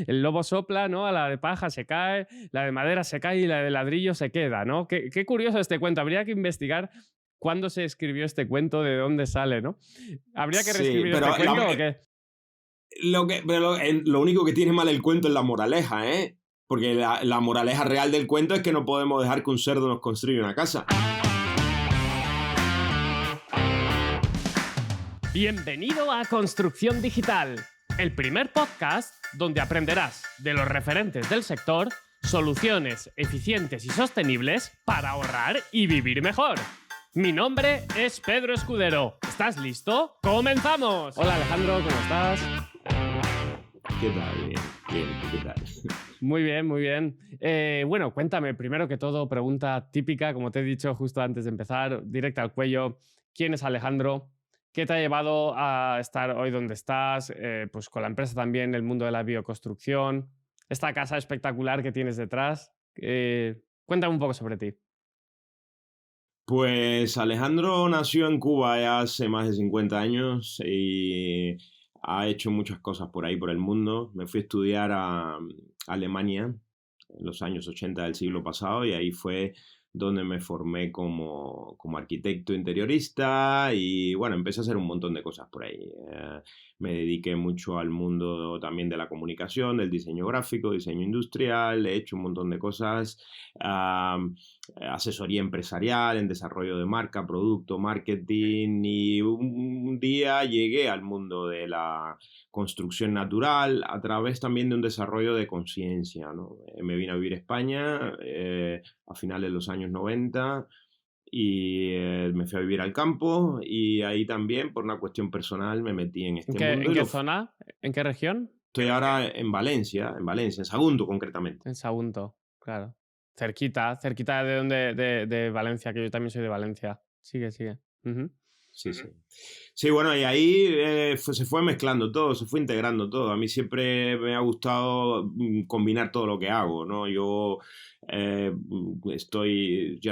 el lobo sopla, ¿no? A la de paja se cae, la de madera se cae y la de ladrillo se queda, ¿no? Qué curioso este cuento. Habría que investigar cuándo se escribió este cuento, de dónde sale, ¿no? ¿Habría que Sí, reescribir este pero cuento o qué? lo único que tiene mal el cuento es la moraleja, ¿eh? Porque la moraleja real del cuento es que no podemos dejar que un cerdo nos construya una casa. Bienvenido a Construcción Digital, el primer podcast donde aprenderás de los referentes del sector soluciones eficientes y sostenibles para ahorrar y vivir mejor. Mi nombre es Pedro Escudero. ¿Estás listo? ¡Comenzamos! Hola Alejandro, ¿cómo estás? ¿Qué tal? Bien, bien, ¿qué tal? Muy bien, muy bien. Bueno, cuéntame, primero que todo, pregunta típica, como te he dicho justo antes de empezar, directa al cuello. ¿Quién es Alejandro? ¿Qué te ha llevado a estar hoy donde estás? Pues con la empresa también, el mundo de la bioconstrucción, esta casa espectacular que tienes detrás. Cuéntame un poco sobre ti. Pues Alejandro nació en Cuba ya hace más de 50 años y ha hecho muchas cosas por ahí, por el mundo. Me fui a estudiar a Alemania en los años 80 del siglo pasado y ahí fue donde me formé como arquitecto interiorista y bueno, empecé a hacer un montón de cosas por ahí. Me dediqué mucho al mundo también de la comunicación, del diseño gráfico, diseño industrial, he hecho un montón de cosas. Asesoría empresarial en desarrollo de marca, producto, marketing y un día llegué al mundo de la construcción natural a través también de un desarrollo de conciencia, ¿no? Me vine a vivir a España a finales de los años 90 y me fui a vivir al campo y ahí también por una cuestión personal me metí en ¿En este qué, mundo en y qué zona? ¿En qué región? estoy ahora en Valencia, en Sagunto concretamente. En Sagunto, claro. Cerquita, cerquita de donde, de Valencia, que yo también soy de Valencia. Sigue, sigue. Ujú. Sí, sí. Sí, bueno, y ahí se fue mezclando todo, se fue integrando todo. A mí siempre me ha gustado combinar todo lo que hago, ¿no? Yo ya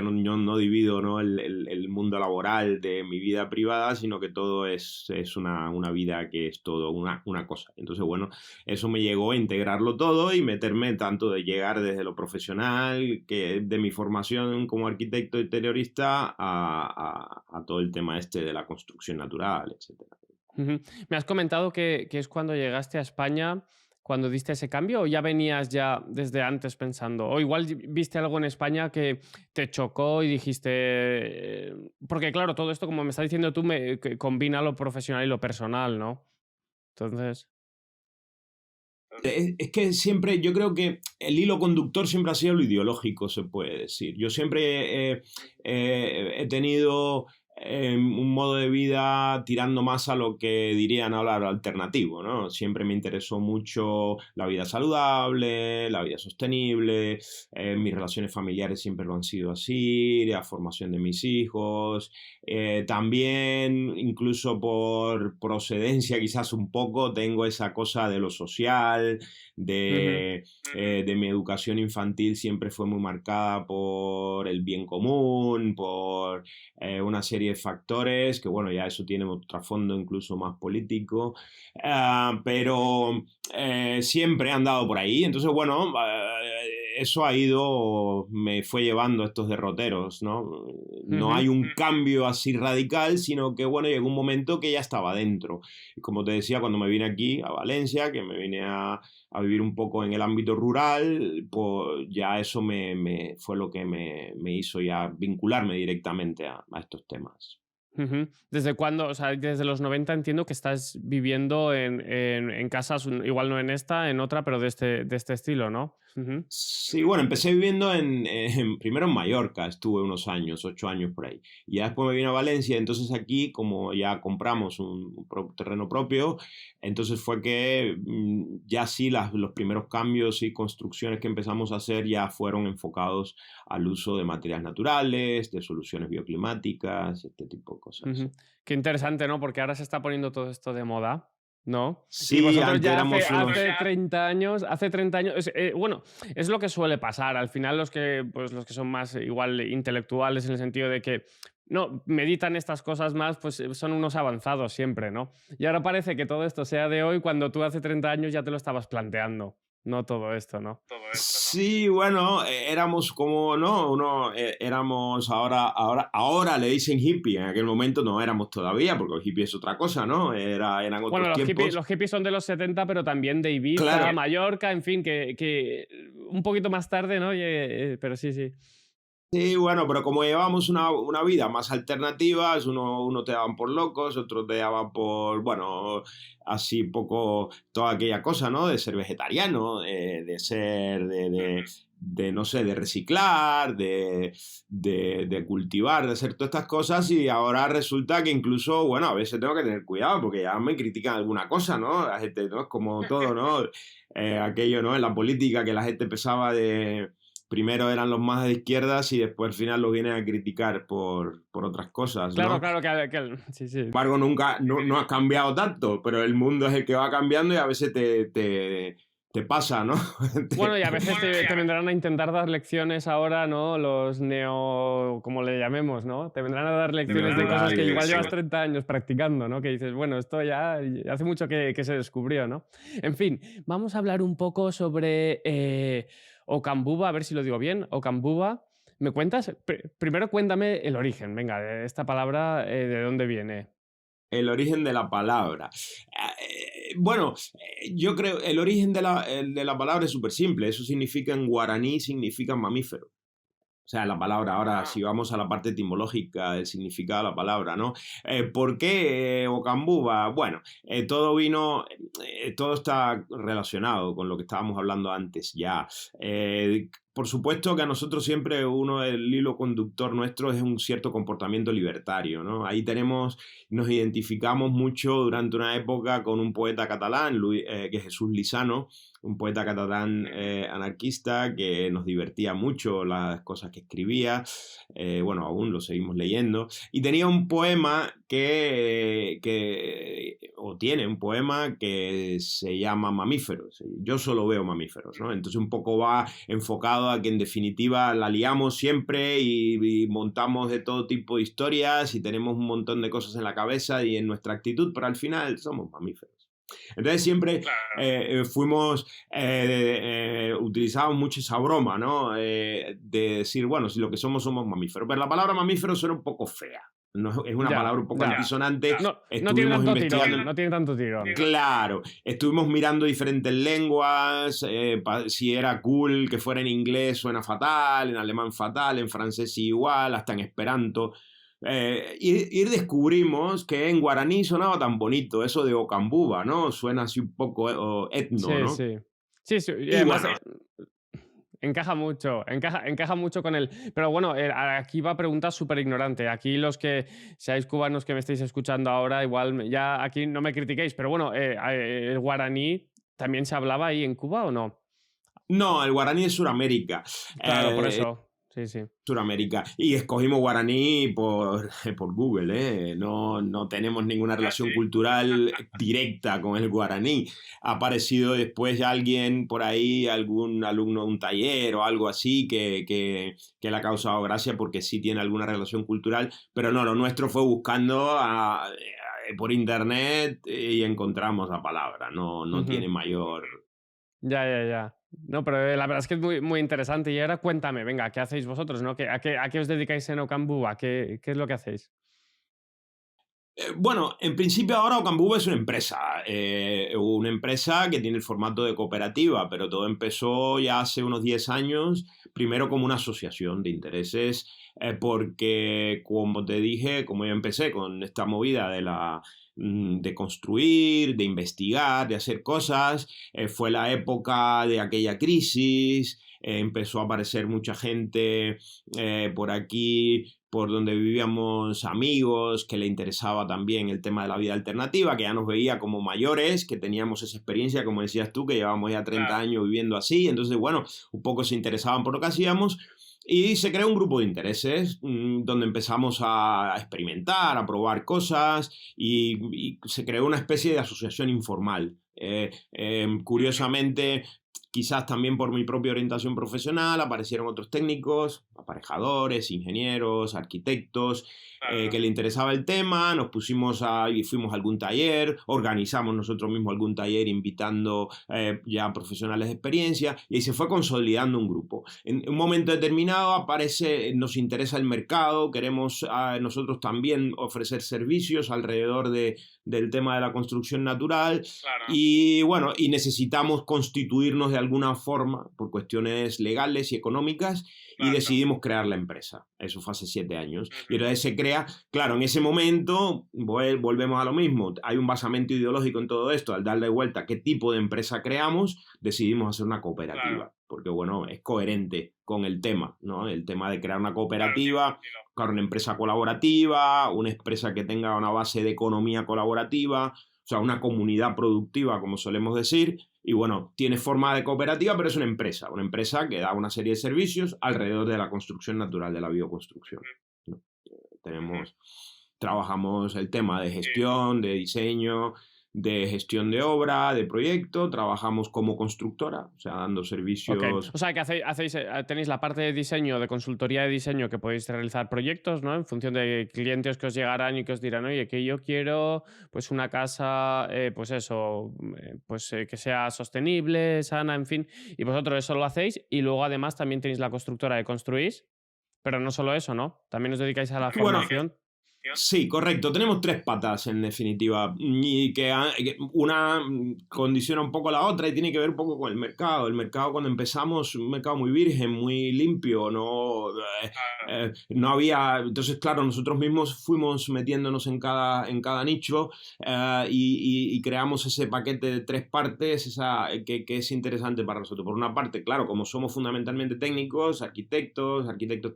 no, yo no divido, ¿no? El mundo laboral de mi vida privada, sino que todo es una vida que es todo una cosa. Entonces, bueno, eso me llegó a integrarlo todo y meterme tanto de llegar desde lo profesional, que de mi formación como arquitecto interiorista, a todo el tema este de la construcción natural, etcétera. Ujú. Me has comentado que es cuando llegaste a España, cuando diste ese cambio, o ya venías ya desde antes pensando, o igual viste algo en España que te chocó y dijiste, porque claro, todo esto, como me estás diciendo tú, que combina lo profesional y lo personal, ¿no? Entonces, Es que siempre, yo creo que el hilo conductor siempre ha sido lo ideológico, se puede decir. Yo siempre he tenido un modo de vida tirando más a lo que dirían ahora lo alternativo, ¿no? Siempre me interesó mucho la vida saludable, la vida sostenible, mis relaciones familiares siempre lo han sido así, la formación de mis hijos, también, incluso por procedencia quizás un poco, tengo esa cosa de lo social, ujú, de mi educación infantil siempre fue muy marcada por el bien común, por una serie de factores, que bueno, ya eso tiene un trasfondo incluso más político, pero siempre he andado por ahí, entonces bueno, eso me fue llevando a estos derroteros, ¿no? No ujú. hay un cambio así radical, sino que bueno, llegó un momento que ya estaba dentro. Y como te decía, cuando me vine aquí a Valencia, que me vine a vivir un poco en el ámbito rural, pues ya eso fue lo que me hizo ya vincularme directamente a estos temas. Ujú. ¿Desde cuándo? O sea, desde los 90 entiendo que estás viviendo en casas, igual no en esta, en otra, pero de este estilo, ¿no? Ujú. Sí, bueno, empecé viviendo primero en Mallorca, estuve unos años, 8 años por ahí. Y ya después me vine a Valencia, entonces aquí, como ya compramos un terreno propio, entonces fue que ya sí los primeros cambios y construcciones que empezamos a hacer ya fueron enfocados al uso de materiales naturales, de soluciones bioclimáticas, este tipo de cosas. Ujú. Qué interesante, ¿no? Porque ahora se está poniendo todo esto de moda, ¿no? Y Sí, vosotros antes ya hace, éramos unos... hace 30 años, bueno, es lo que suele pasar. Al final los que son más igual intelectuales en el sentido de que no meditan estas cosas más, pues son unos avanzados siempre, ¿no? Y ahora parece que todo esto sea de hoy cuando tú hace 30 años ya te lo estabas planteando. no todo esto, ¿no? Sí, bueno, éramos como, ¿no? Éramos ahora le dicen hippie, en aquel momento no éramos todavía, porque el hippie es otra cosa, ¿no? Eran Bueno, otros tiempos. los hippies son de los 70, pero también de Claro, Ibiza, Mallorca, en fin, que un poquito más tarde, ¿no? Pero sí, sí. sí, bueno, pero como llevábamos una vida más alternativa, uno te daban por locos, otros te daban por, bueno, así poco, toda aquella cosa, ¿no? De ser vegetariano, de ser, no sé, de reciclar, de cultivar, de hacer todas estas cosas y ahora resulta que incluso, bueno, a veces tengo que tener cuidado porque ya me critican alguna cosa, ¿no? La gente, ¿no? Es como todo, ¿no? Aquello, ¿no? En la política que la gente pensaba de primero eran los más de izquierdas y después al final los vienen a criticar por otras cosas, Claro, ¿no? claro, sí, sí. Sin embargo, nunca, no ha cambiado tanto, pero el mundo es el que va cambiando y a veces te pasa, ¿no? Bueno, y a veces te vendrán a intentar dar lecciones ahora, ¿no? Los neo, como le llamemos, ¿no? Te vendrán a dar lecciones de cosas que igual llevas 30 años practicando, ¿no? Que dices, bueno, esto ya hace mucho que se descubrió, ¿no? En fin, vamos a hablar un poco sobre Ocambuba, a ver si lo digo bien, Ocambuba. ¿Me cuentas? Primero cuéntame el origen, venga, de esta palabra, ¿de dónde viene? El origen de la palabra. Bueno, yo creo, el origen de la palabra es súper simple. Eso significa en guaraní, significa mamífero. O sea, la palabra, ahora si vamos a la parte etimológica del significado de la palabra, ¿no? ¿Por qué Ocambuba? Bueno, todo está relacionado con lo que estábamos hablando antes ya. Por supuesto que a nosotros siempre el hilo conductor nuestro es un cierto comportamiento libertario, ¿no? Ahí nos identificamos mucho durante una época con un poeta catalán, que es Jesús Lizano, un poeta catalán anarquista que nos divertía mucho las cosas que escribía, bueno, aún lo seguimos leyendo, y tenía un poema o tiene un poema que se llama Mamíferos, yo solo veo mamíferos, ¿no? Entonces un poco va enfocado a que en definitiva la liamos siempre y montamos de todo tipo de historias y tenemos un montón de cosas en la cabeza y en nuestra actitud, pero al final somos mamíferos. Entonces siempre utilizamos mucho esa broma, ¿no? De decir, bueno, si lo que somos mamíferos. Pero la palabra mamífero suena un poco fea. No, es una palabra un poco altisonante. No tiene tanto investigando. tirón, no tiene tanto tirón. Claro, estuvimos mirando diferentes lenguas, si era cool que fuera en inglés suena fatal, en alemán fatal, en francés igual, hasta en esperanto. Y descubrimos que en guaraní sonaba tan bonito eso de Ocambuba, ¿no? Suena así un poco etno, Sí, ¿no? sí. Sí, sí. Y Y además, bueno, encaja mucho con él. Pero bueno, aquí va pregunta súper ignorante. Aquí los que seáis cubanos que me estáis escuchando ahora, igual ya aquí no me critiquéis, pero bueno, ¿el guaraní también se hablaba ahí en Cuba o no? no, el guaraní es Suramérica. Claro, por eso. Sí, sí. Suramérica. Y escogimos guaraní por Google, ¿eh? No tenemos ninguna relación cultural directa con el guaraní. Ha aparecido después alguien por ahí, algún alumno de un taller o algo así, que le ha causado gracia porque sí tiene alguna relación cultural, pero no, lo nuestro fue buscando por internet y encontramos la palabra. No tiene mayor... Ya, ya, ya. No, pero la verdad es que es muy, muy interesante. Y ahora cuéntame, venga, ¿qué hacéis vosotros, no? ¿A qué os dedicáis en Ocambuba? ¿Qué es lo que hacéis? Bueno, en principio ahora Ocambuba es una empresa que tiene el formato de cooperativa, pero todo empezó ya hace unos 10 años, primero como una asociación de intereses, porque como te dije, como yo empecé con esta movida de construir, de investigar, de hacer cosas, fue la época de aquella crisis, empezó a aparecer mucha gente por aquí por donde vivíamos amigos, que le interesaba también el tema de la vida alternativa, que ya nos veía como mayores, que teníamos esa experiencia, como decías tú, que llevábamos ya 30 años viviendo así, entonces, bueno, un poco se interesaban por lo que hacíamos, y se creó un grupo de intereses donde empezamos a experimentar, a probar cosas, y se creó una especie de asociación informal. Curiosamente, quizás también por mi propia orientación profesional, aparecieron otros técnicos, aparejadores, ingenieros, arquitectos, que le interesaba el tema, nos pusimos y fuimos a algún taller, organizamos nosotros mismos algún taller invitando ya profesionales de experiencia y se fue consolidando un grupo. En un momento determinado nos interesa el mercado, queremos nosotros también ofrecer servicios alrededor del tema de la construcción natural. Claro. Y bueno, y necesitamos constituirnos de alguna forma por cuestiones legales y económicas, claro, y decidimos crear la empresa. Eso fue hace 7 años. Y entonces se crea, claro, en ese momento volvemos a lo mismo. Hay un basamento ideológico en todo esto. Al darle vuelta qué tipo de empresa creamos, decidimos hacer una cooperativa. Claro. Porque, bueno, es coherente con el tema, ¿no? El tema de crear una cooperativa, claro, una empresa colaborativa, una empresa que tenga una base de economía colaborativa, o sea, una comunidad productiva, como solemos decir, y bueno, tiene forma de cooperativa, pero es una empresa que da una serie de servicios alrededor de la construcción natural, de la bioconstrucción, ¿no? Trabajamos el tema de gestión, de diseño, de gestión de obra, de proyecto, trabajamos como constructora, o sea, dando servicios... Okay. O sea, que tenéis la parte de diseño, de consultoría de diseño, que podéis realizar proyectos, ¿no? En función de clientes que os llegarán y que os dirán, oye, que yo quiero pues una casa, pues eso, que sea sostenible, sana, en fin, y vosotros eso lo hacéis y luego además también tenéis la constructora de construís, pero no solo eso, ¿no? También os dedicáis a la formación. Sí, correcto. Tenemos 3 patas, en definitiva, y que una condiciona un poco la otra y tiene que ver un poco con el mercado. El mercado, cuando empezamos, un mercado muy virgen, muy limpio, no había... Entonces, claro, nosotros mismos fuimos metiéndonos en cada nicho y creamos ese paquete de 3 partes que es interesante para nosotros. Por una parte, claro, como somos fundamentalmente técnicos, arquitectos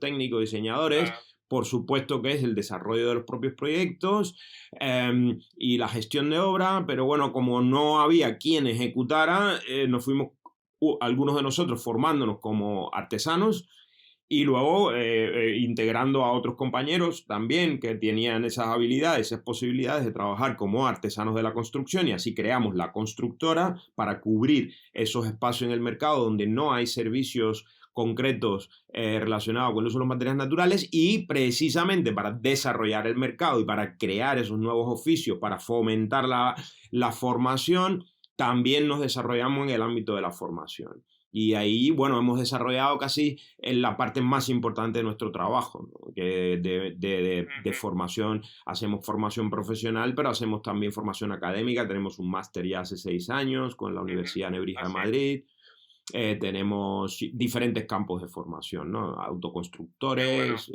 técnicos, diseñadores... Por supuesto que es el desarrollo de los propios proyectos y la gestión de obra, pero bueno, como no había quien ejecutara, nos fuimos algunos de nosotros formándonos como artesanos y luego integrando a otros compañeros también que tenían esas habilidades, esas posibilidades de trabajar como artesanos de la construcción, y así creamos la constructora para cubrir esos espacios en el mercado donde no hay servicios concretos relacionados con el uso de los materiales naturales, y precisamente para desarrollar el mercado y para crear esos nuevos oficios, para fomentar la formación, también nos desarrollamos en el ámbito de la formación. Y ahí, bueno, hemos desarrollado casi en la parte más importante de nuestro trabajo, ¿no? Que de formación, hacemos formación profesional, pero hacemos también formación académica. Tenemos un máster ya hace 6 años con la Universidad Nebrija de Madrid. Tenemos diferentes campos de formación, ¿no? Autoconstructores,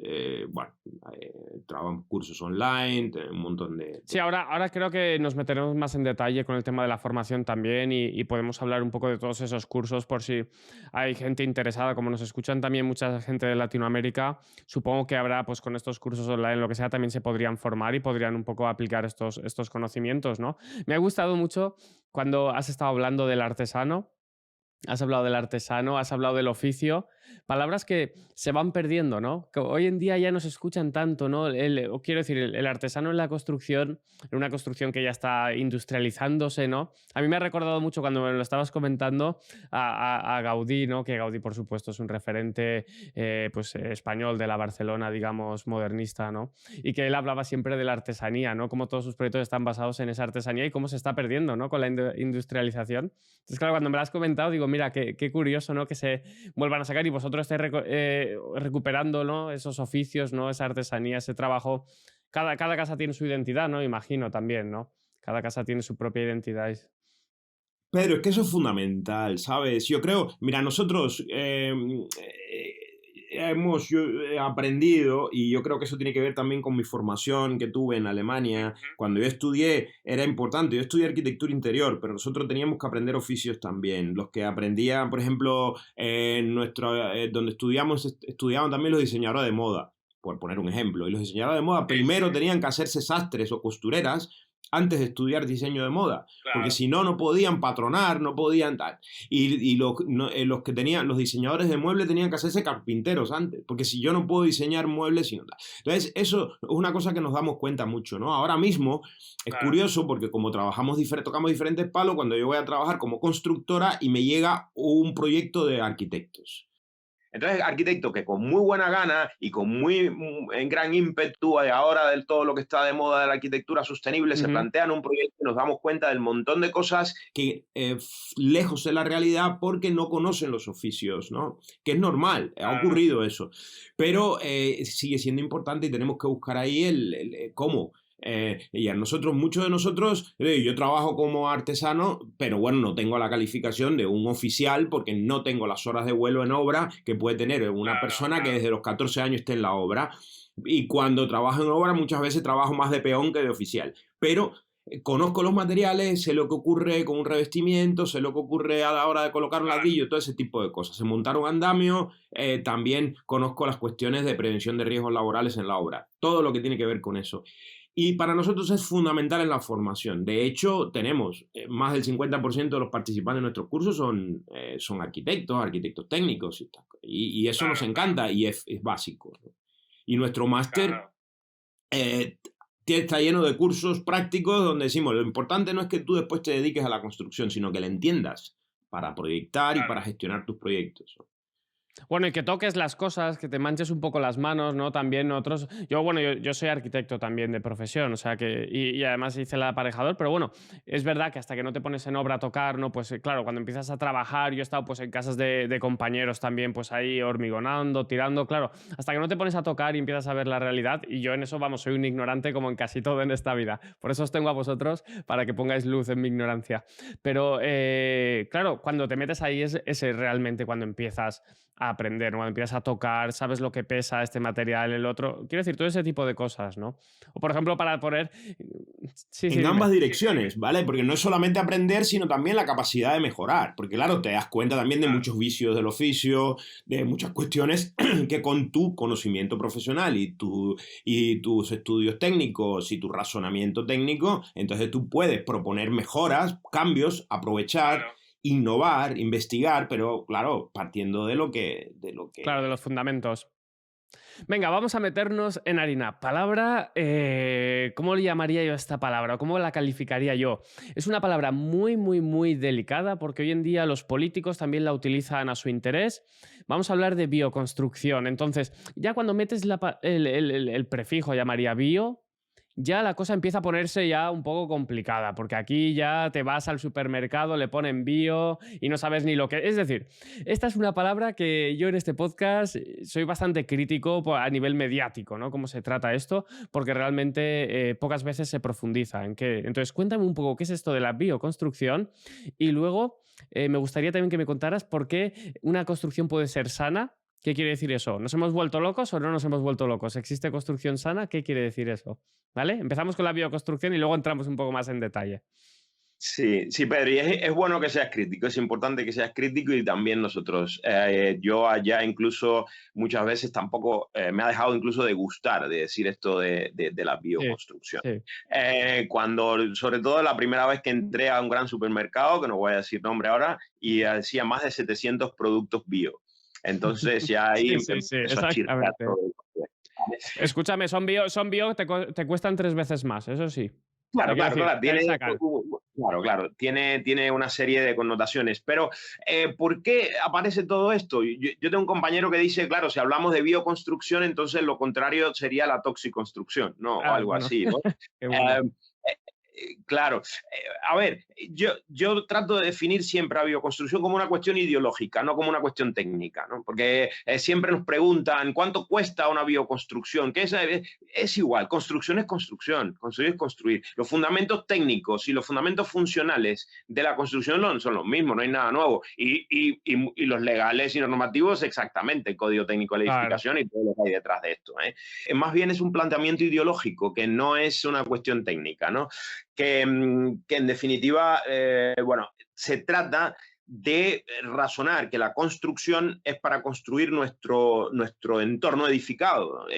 trabajamos cursos online, tenemos un montón de... Sí, ahora creo que nos meteremos más en detalle con el tema de la formación también y podemos hablar un poco de todos esos cursos por si hay gente interesada, como nos escuchan también mucha gente de Latinoamérica, supongo que habrá, pues con estos cursos online, lo que sea, también se podrían formar y podrían un poco aplicar estos conocimientos, ¿no? Me ha gustado mucho cuando has estado hablando del artesano. Has hablado del artesano, has hablado del oficio, palabras que se van perdiendo, ¿no? Que hoy en día ya no se escuchan tanto, ¿no? Quiero decir, el artesano en la construcción, en una construcción que ya está industrializándose, ¿no? A mí me ha recordado mucho cuando me lo estabas comentando a Gaudí, ¿no? Que Gaudí, por supuesto, es un referente español de la Barcelona, digamos, modernista, ¿no? Y que él hablaba siempre de la artesanía, ¿no? Cómo todos sus proyectos están basados en esa artesanía y cómo se está perdiendo, ¿no? Con la industrialización. Entonces, claro, cuando me lo has comentado, digo, mira, qué curioso, ¿no? Que se vuelvan a sacar y vosotros estáis recuperando, ¿no? Esos oficios, ¿no? Esa artesanía, ese trabajo. Cada casa tiene su identidad, ¿no? Imagino también, ¿no? Cada casa tiene su propia identidad. Pedro, es que eso es fundamental, ¿sabes? Yo creo, mira, nosotros yo he aprendido, y yo creo que eso tiene que ver también con mi formación que tuve en Alemania. Cuando yo estudié, era importante, yo estudié arquitectura interior, pero nosotros teníamos que aprender oficios también. Los que aprendían, por ejemplo, donde estudiaban también los diseñadores de moda, por poner un ejemplo. Y los diseñadores de moda primero tenían que hacerse sastres o costureras, antes de estudiar diseño de moda, porque Claro. si no, no podían patronar, no podían tal. Y los que tenían, los diseñadores de muebles tenían que hacerse carpinteros antes, porque si yo no puedo diseñar muebles, sino tal. Entonces, eso es una cosa que nos damos cuenta mucho, ¿no? Ahora mismo es Claro. curioso porque como tocamos diferentes palos, cuando yo voy a trabajar como constructora y me llega un proyecto de arquitectos. Entonces, arquitectos que con muy buena gana y con en gran ímpetu ahora de todo lo que está de moda de la arquitectura sostenible, se Ujú. plantean un proyecto y nos damos cuenta del montón de cosas que lejos de la realidad porque no conocen los oficios, ¿no? Que es normal, ha Claro. ocurrido eso. Pero sigue siendo importante y tenemos que buscar ahí cómo. Y a nosotros, muchos de nosotros, yo trabajo como artesano, pero bueno, no tengo la calificación de un oficial porque no tengo las horas de vuelo en obra que puede tener una Claro, persona que claro. desde los 14 años esté en la obra. Y cuando trabajo en obra, muchas veces trabajo más de peón que de oficial. Pero conozco los materiales, sé lo que ocurre con un revestimiento, sé lo que ocurre a la hora de colocar un Claro. ladrillo, todo ese tipo de cosas. Se montaron andamio, también conozco las cuestiones de prevención de riesgos laborales en la obra, todo lo que tiene que ver con eso. Y para nosotros es fundamental en la formación. De hecho, tenemos más del 50% de los participantes de nuestros cursos son arquitectos, arquitectos técnicos. Y eso nos Claro, claro, encanta y es básico, ¿no? Y nuestro máster claro. eh, está lleno de cursos prácticos donde decimos, lo importante no es que tú después te dediques a la construcción, sino que la entiendas para proyectar y para Claro. gestionar tus proyectos, ¿no? Bueno, y que toques las cosas, que te manches un poco las manos, ¿no? También otros. Yo, bueno, yo soy arquitecto también de profesión, o sea que. Y además hice el aparejador, pero bueno, es verdad que hasta que no te pones en obra a tocar, ¿no? Pues claro, cuando empiezas a trabajar, yo he estado pues en casas de compañeros también, pues ahí hormigonando, tirando, claro, hasta que no te pones a tocar y empiezas a ver la realidad, y yo en eso, vamos, soy un ignorante como en casi todo en esta vida. Por eso os tengo a vosotros, para que pongáis luz en mi ignorancia. Pero, claro, cuando te metes ahí es realmente cuando empiezas a aprender, ¿no? Cuando empiezas a tocar, sabes lo que pesa este material, el otro. Quiero decir, todo ese tipo de cosas, ¿no? O por ejemplo, para poner. Sí, sí, En dime. ambas direcciones, ¿vale? Porque no es solamente aprender, sino también la capacidad de mejorar. Porque claro, te das cuenta también de Claro, muchos vicios del oficio, de muchas cuestiones que con tu conocimiento profesional y tus estudios técnicos y tu razonamiento técnico, entonces tú puedes proponer mejoras, cambios, aprovechar, claro. innovar, investigar, pero claro, partiendo Claro, de los fundamentos. Venga, vamos a meternos en harina. Palabra, ¿cómo le llamaría yo a esta palabra? ¿O cómo la calificaría yo? Es una palabra muy, muy, muy delicada porque hoy en día los políticos también la utilizan a su interés. Vamos a hablar de bioconstrucción. Entonces, ya cuando metes el prefijo, llamaría bio, ya la cosa empieza a ponerse ya un poco complicada, porque aquí ya te vas al supermercado, le ponen bio y no sabes ni lo que. Es decir, esta es una palabra que yo en este podcast soy bastante crítico a nivel mediático, ¿no? Cómo se trata esto, porque realmente pocas veces se profundiza en qué. Entonces, cuéntame un poco qué es esto de la bioconstrucción y luego me gustaría también que me contaras por qué una construcción puede ser sana. ¿Qué quiere decir eso? ¿Nos hemos vuelto locos o no nos hemos vuelto locos? ¿Existe construcción sana? ¿Qué quiere decir eso? ¿Vale? Empezamos con la bioconstrucción y luego entramos un poco más en detalle. Sí, sí, Pedro, y es bueno que seas crítico, es importante que seas crítico y también nosotros. Yo allá incluso muchas veces tampoco me ha dejado incluso de gustar de decir esto de la Sí, bioconstrucción. sí. Cuando, sobre todo la primera vez que entré a un gran supermercado, que no voy a decir nombre ahora, y decía más de 700 productos bio. Entonces ya ahí Sí, sí, sí, empezó a chirriar exactamente. todo. Escúchame, son bio, te cuestan 3 veces más, eso sí. O sea, Claro, quiero claro, decir, claro, te tiene, sacan. claro, claro, tiene una serie de connotaciones, pero ¿por qué aparece todo esto? Yo tengo un compañero que dice, claro, si hablamos de bioconstrucción, entonces lo contrario sería la toxiconstrucción, ¿no? O Ah, algo bueno, así, ¿no? qué Eh, bueno. claro, a ver, yo trato de definir siempre a bioconstrucción como una cuestión ideológica, no como una cuestión técnica, ¿no? Porque siempre nos preguntan cuánto cuesta una bioconstrucción, que es igual, construcción es construcción, construir es construir. Los fundamentos técnicos y los fundamentos funcionales de la construcción son los mismos, no hay nada nuevo. Y los legales y normativos exactamente, el Código Técnico de la Claro, Edificación y todo lo que hay detrás de esto, ¿eh? Más bien es un planteamiento ideológico que no es una cuestión técnica, ¿no? Que en definitiva, bueno, se trata de razonar que la construcción es para construir nuestro entorno edificado, o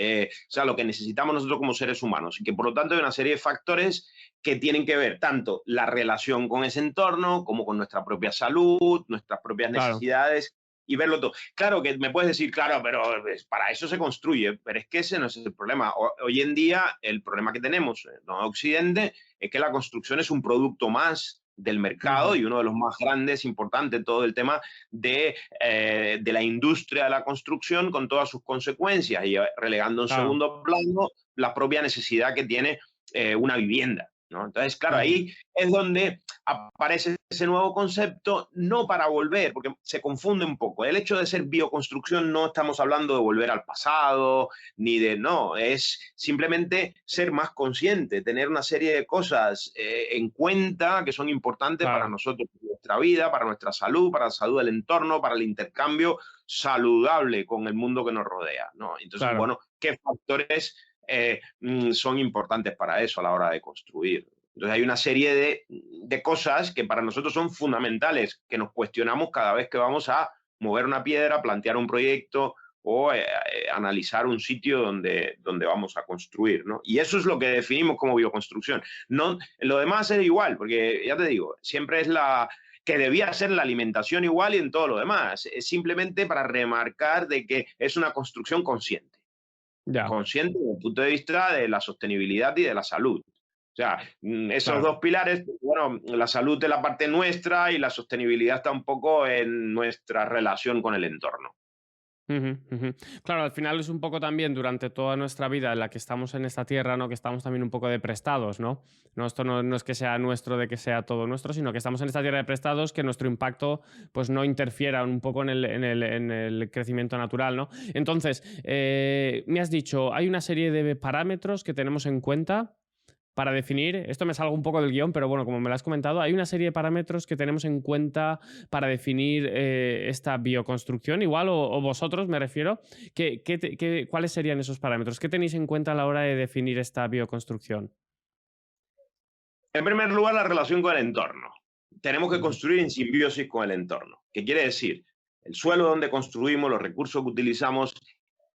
sea, lo que necesitamos nosotros como seres humanos, y que por lo tanto hay una serie de factores que tienen que ver tanto la relación con ese entorno como con nuestra propia salud, nuestras propias necesidades, y verlo todo. Claro que me puedes decir, claro, pero para eso se construye, pero es que ese no es el problema. Hoy en día el problema que tenemos en Occidente es que la construcción es un producto más del mercado y uno de los más grandes, importantes, todo el tema de la industria de la construcción con todas sus consecuencias y relegando en segundo plano la propia necesidad que tiene una vivienda, ¿no? Entonces, claro, ahí es donde aparece ese nuevo concepto, no para volver, porque se confunde un poco. El hecho de ser bioconstrucción no estamos hablando de volver al pasado, ni de no, es simplemente ser más consciente, tener una serie de cosas en cuenta que son importantes para nosotros, para nuestra vida, para nuestra salud, para la salud del entorno, para el intercambio saludable con el mundo que nos rodea, ¿no? Entonces, bueno, ¿qué factores son importantes para eso a la hora de construir? Entonces hay una serie de cosas que para nosotros son fundamentales, que nos cuestionamos cada vez que vamos a mover una piedra, plantear un proyecto o analizar un sitio donde vamos a construir, ¿no? Y eso es lo que definimos como bioconstrucción. No, lo demás es igual, porque ya te digo, siempre es que debía ser la alimentación igual y en todo lo demás. Es simplemente para remarcar de que es una construcción consciente. Consciente desde el punto de vista de la sostenibilidad y de la salud. O sea, esos dos pilares, bueno, la salud es la parte nuestra y la sostenibilidad está un poco en nuestra relación con el entorno. Claro, al final es un poco también durante toda nuestra vida en la que estamos en esta tierra, ¿no? Que estamos también un poco de prestados, ¿no? Esto no es que sea nuestro, de que sea todo nuestro, sino que estamos en esta tierra de prestados, que nuestro impacto pues no interfiera un poco en el crecimiento natural, ¿no? Entonces, me has dicho, hay una serie de parámetros que tenemos en cuenta para definir, esto me salgo un poco del guión, pero bueno, como me lo has comentado, hay una serie de parámetros que tenemos en cuenta para definir esta bioconstrucción, igual, o vosotros me refiero, ¿cuáles serían esos parámetros? ¿Qué tenéis en cuenta a la hora de definir esta bioconstrucción? En primer lugar, la relación con el entorno. Tenemos que construir en simbiosis con el entorno. ¿Qué quiere decir? El suelo donde construimos, los recursos que utilizamos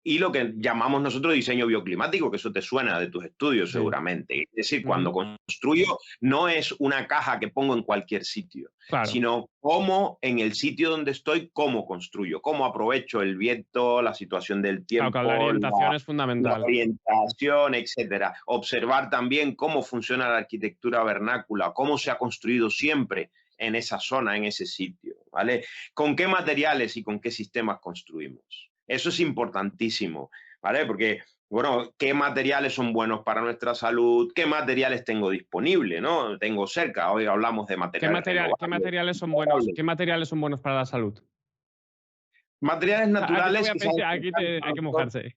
y lo que llamamos nosotros diseño bioclimático, que eso te suena de tus estudios seguramente. Es decir, cuando construyo no es una caja que pongo en cualquier sitio, sino cómo en el sitio donde estoy, cómo construyo, cómo aprovecho el viento, la situación del tiempo, la orientación es fundamental. La orientación, etcétera. Observar también cómo funciona la arquitectura vernácula, cómo se ha construido siempre en esa zona, en ese sitio, ¿vale? ¿Con qué materiales y con qué sistemas construimos? Eso es importantísimo, ¿vale? Porque, bueno, ¿qué materiales son buenos para nuestra salud? ¿Qué materiales tengo disponible, no? Tengo cerca. Hoy hablamos de materiales. ¿Qué materiales son buenos? ¿Qué materiales son buenos para la salud? Materiales naturales. Aquí hay que mojarse.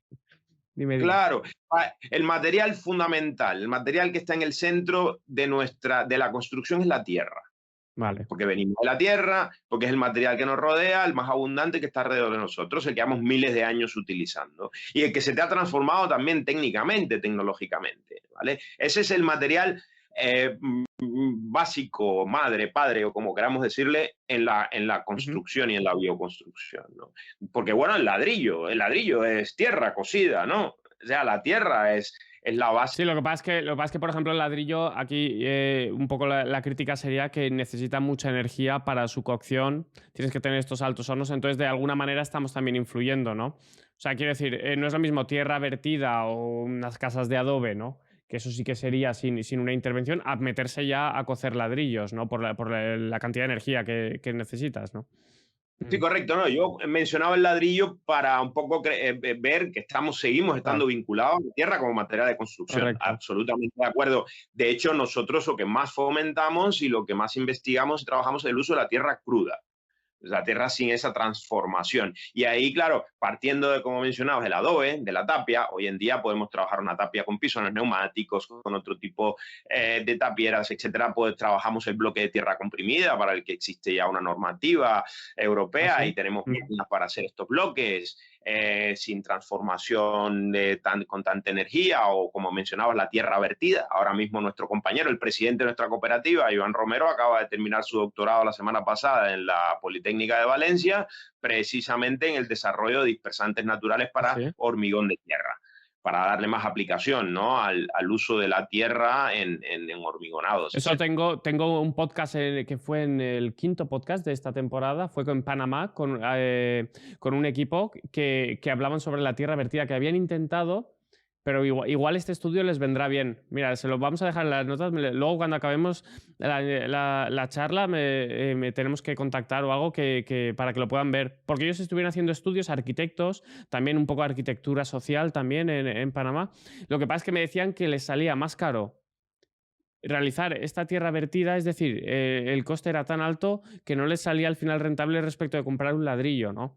Dime. Claro, el material fundamental, el material que está en el centro de la construcción es la tierra. Vale. Porque venimos de la tierra, porque es el material que nos rodea, el más abundante que está alrededor de nosotros, el que llevamos miles de años utilizando y el que se te ha transformado también técnicamente, tecnológicamente, ¿vale? Ese es el material básico, madre, padre o como queramos decirle, en la construcción y en la bioconstrucción, ¿no? Porque bueno, el ladrillo es tierra cocida, ¿no? O sea, la tierra es la base. Sí, lo que pasa es que, por ejemplo, el ladrillo, aquí un poco la crítica sería que necesita mucha energía para su cocción. Tienes que tener estos altos hornos, entonces de alguna manera estamos también influyendo, ¿no? O sea, quiero decir, no es lo mismo tierra vertida o unas casas de adobe, ¿no? Que eso sí que sería sin una intervención, a meterse ya a cocer ladrillos, ¿no? Por la cantidad de energía que necesitas, ¿no? Sí, correcto, ¿no? Yo mencionaba el ladrillo para un poco ver que seguimos estando vinculados a la tierra como material de construcción. Correcto. Absolutamente de acuerdo. De hecho, nosotros lo que más fomentamos y lo que más investigamos y trabajamos es el uso de la tierra cruda. La tierra sin esa transformación. Y ahí, claro, partiendo de, como mencionabas, el adobe, de la tapia, hoy en día podemos trabajar una tapia con pisones neumáticos, con otro tipo de tapieras, etcétera. Pues trabajamos el bloque de tierra comprimida, para el que existe ya una normativa europea y tenemos máquinas para hacer estos bloques. sin transformación con tanta energía, o como mencionabas, la tierra vertida. Ahora mismo nuestro compañero, el presidente de nuestra cooperativa, Joan Romero, acaba de terminar su doctorado la semana pasada en la Politécnica de Valencia, precisamente en el desarrollo de dispersantes naturales para Sí. hormigón de tierra, para darle más aplicación, ¿no?, al uso de la tierra en hormigonados. Eso tengo un podcast que fue en el quinto podcast de esta temporada, fue en Panamá, con un equipo que hablaban sobre la tierra vertida, que habían intentado, pero igual este estudio les vendrá bien. Mira, se lo vamos a dejar en las notas. Luego, cuando acabemos la charla, me tenemos que contactar o algo para que lo puedan ver. Porque ellos estuvieron haciendo estudios, arquitectos, también un poco de arquitectura social también en Panamá. Lo que pasa es que me decían que les salía más caro realizar esta tierra vertida, es decir, el coste era tan alto que no les salía al final rentable respecto de comprar un ladrillo, ¿no?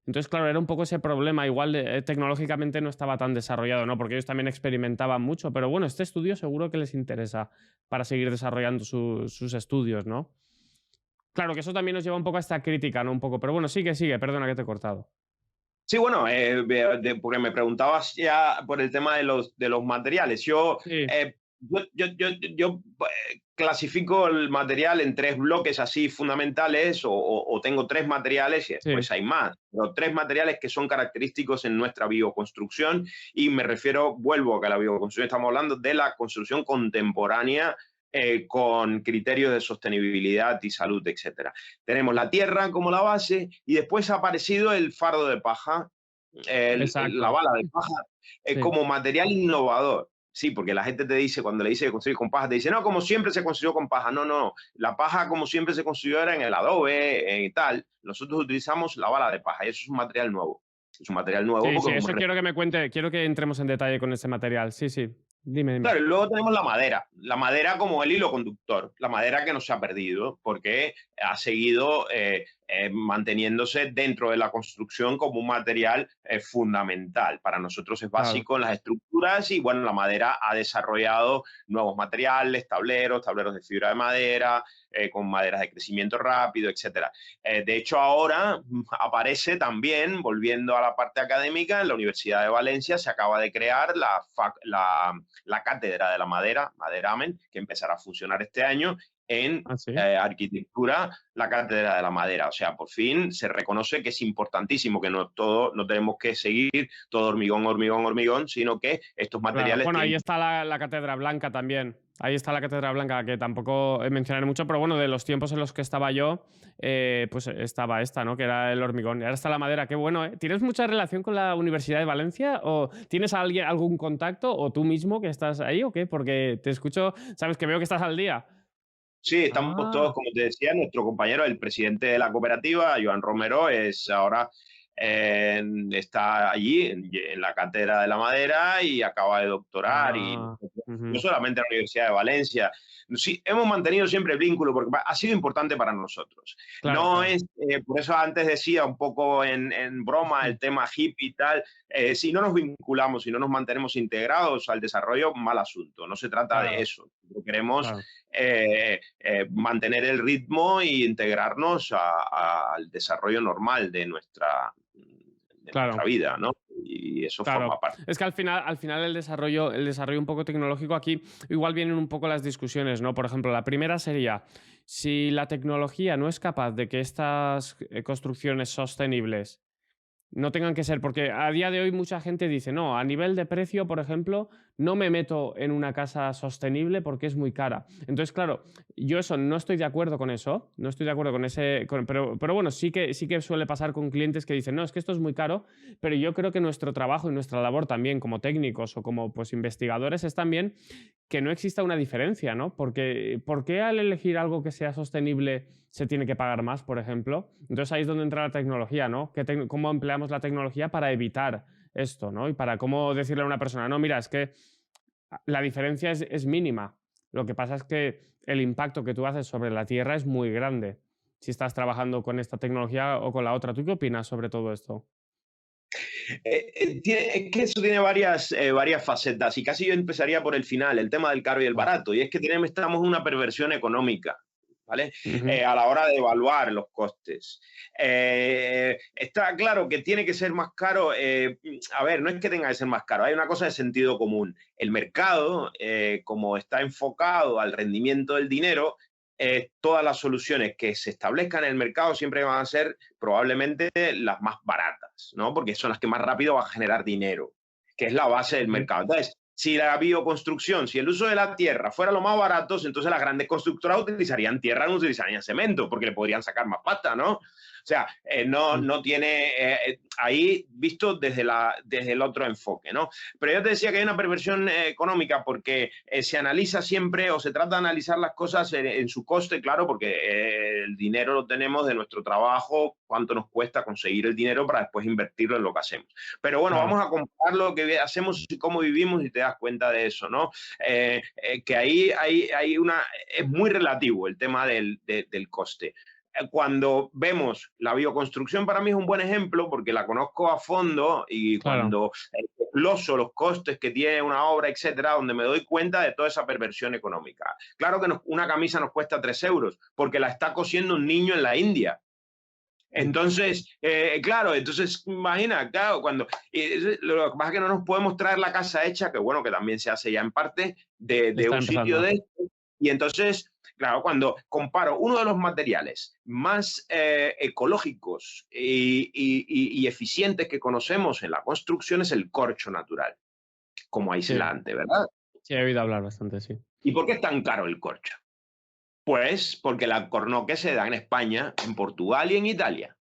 Entonces, claro, era un poco ese problema. Igual tecnológicamente no estaba tan desarrollado, ¿no? Porque ellos también experimentaban mucho. Pero bueno, este estudio seguro que les interesa para seguir desarrollando sus estudios, ¿no? Claro, que eso también nos lleva un poco a esta crítica, ¿no? Un poco. Pero bueno, sigue, perdona que te he cortado. Sí, bueno, porque me preguntabas ya por el tema de los materiales. Sí, Yo clasifico el material en tres bloques así fundamentales, o tengo tres materiales y sí. después hay más, pero tres materiales que son característicos en nuestra bioconstrucción, y me refiero, vuelvo a que la bioconstrucción, estamos hablando de la construcción contemporánea, con criterios de sostenibilidad y salud, etcétera. Tenemos la tierra como la base, y después ha aparecido el fardo de paja, la Exacto. bala de paja, Sí. como material innovador. Sí, porque la gente te dice, cuando le dice que construir con paja, te dice, no, como siempre se construyó con paja. No, no, la paja como siempre se construyó era en el adobe, en tal. Nosotros utilizamos la bala de paja, y eso es un material nuevo. Es un material nuevo Sí, porque sí, como eso quiero que me cuente, quiero que entremos en detalle con ese material. Sí, sí. Dime. claro, y luego tenemos la madera como el hilo conductor, la madera que no se ha perdido porque ha seguido manteniéndose dentro de la construcción como un material fundamental. Para nosotros es Claro. básico en las estructuras, y bueno, la madera ha desarrollado nuevos materiales, tableros de fibra de madera, con maderas de crecimiento rápido, etcétera. De hecho, ahora aparece también, volviendo a la parte académica, en la Universidad de Valencia se acaba de crear la Cátedra de la Madera, Maderamen, que empezará a funcionar este año en Ah, sí. arquitectura, la Cátedra de la Madera. O sea, por fin se reconoce que es importantísimo, que no tenemos que seguir todo hormigón, hormigón, hormigón, sino que estos Claro. materiales Bueno, ahí tienen... está la Cátedra Blanca también. Ahí está la Cátedra Blanca, que tampoco mencionaré mucho, pero bueno, de los tiempos en los que estaba yo, pues estaba esta, ¿no? Que era el hormigón. Y ahora está la madera. Qué bueno, ¿eh? ¿Tienes mucha relación con la Universidad de Valencia? ¿O tienes algún contacto? ¿O tú mismo que estás ahí o qué? Porque te escucho, sabes que veo que estás al día. Sí, estamos todos, Ah, como te decía, nuestro compañero, el presidente de la cooperativa, Joan Romero, está allí en la Cátedra de la Madera, y acaba de doctorar, y ah, no ujú. solamente en la Universidad de Valencia. Sí, hemos mantenido siempre el vínculo porque ha sido importante para nosotros. Claro, No claro. es, por eso antes decía un poco en broma el tema hippie y tal, si no nos vinculamos, si no nos mantenemos integrados al desarrollo, mal asunto. No se trata de Claro, eso. Queremos claro. mantener el ritmo e integrarnos al desarrollo normal de nuestra Claro. vida, ¿no? Y eso Claro, forma parte. es que al final el desarrollo un poco tecnológico aquí, igual vienen un poco las discusiones, ¿no? Por ejemplo, la primera sería, si la tecnología no es capaz de que estas construcciones sostenibles no tengan que ser, porque a día de hoy mucha gente dice, no, a nivel de precio, por ejemplo, no me meto en una casa sostenible porque es muy cara. Entonces, claro, yo eso no estoy de acuerdo con eso, no estoy de acuerdo con ese, pero bueno, sí que suele pasar con clientes que dicen, no, es que esto es muy caro, pero yo creo que nuestro trabajo y nuestra labor también como técnicos o como pues investigadores es también que no exista una diferencia, ¿no? Porque ¿por qué al elegir algo que sea sostenible se tiene que pagar más, por ejemplo? Entonces ahí es donde entra la tecnología, ¿no? ¿Cómo empleamos la tecnología para evitar esto, ¿no? Y para cómo decirle a una persona, no, mira, es que la diferencia es mínima. Lo que pasa es que el impacto que tú haces sobre la Tierra es muy grande si estás trabajando con esta tecnología o con la otra. ¿Tú qué opinas sobre todo esto? Es que eso tiene varias facetas, y casi yo empezaría por el final, el tema del caro y el Ah, barato, y es que estamos en una perversión económica. ¿vale? Ujú. A la hora de evaluar los costes. Está claro que tiene que ser más caro. A ver, no es que tenga que ser más caro, hay una cosa de sentido común. El mercado, como está enfocado al rendimiento del dinero, todas las soluciones que se establezcan en el mercado siempre van a ser probablemente las más baratas, ¿no? Porque son las que más rápido van a generar dinero, que es la base del Ujú. mercado. Entonces, si la bioconstrucción, si el uso de la tierra fuera lo más barato, entonces las grandes constructoras utilizarían tierra, no utilizarían cemento, porque le podrían sacar más pasta, ¿no? O sea, Mm. no tiene ahí visto desde el otro enfoque, ¿no? Pero yo te decía que hay una perversión económica porque se analiza siempre o se trata de analizar las cosas en su coste, claro, porque el dinero lo tenemos de nuestro trabajo, cuánto nos cuesta conseguir el dinero para después invertirlo en lo que hacemos. Pero bueno, Claro. vamos a comparar lo que hacemos y cómo vivimos y te das cuenta de eso, ¿no? Que ahí hay una, es muy relativo el tema del coste. Cuando vemos la bioconstrucción, para mí es un buen ejemplo porque la conozco a fondo y Claro. cuando desgloso los costes que tiene una obra, etcétera, donde me doy cuenta de toda esa perversión económica. Claro que una camisa nos cuesta 3 euros porque la está cosiendo un niño en la India. Mm. Entonces, claro, entonces imagina, claro, cuando lo que pasa es que no nos podemos traer la casa hecha, que bueno, que también se hace ya en parte, de Está un sitio empezando. de esto, y entonces, claro, cuando comparo uno de los materiales más ecológicos y eficientes que conocemos en la construcción es el corcho natural, como Sí, aislante, ¿verdad? sí, he oído hablar bastante, sí. ¿Y por qué es tan caro el corcho? Pues porque el alcornoque se da en España, en Portugal y en Italia.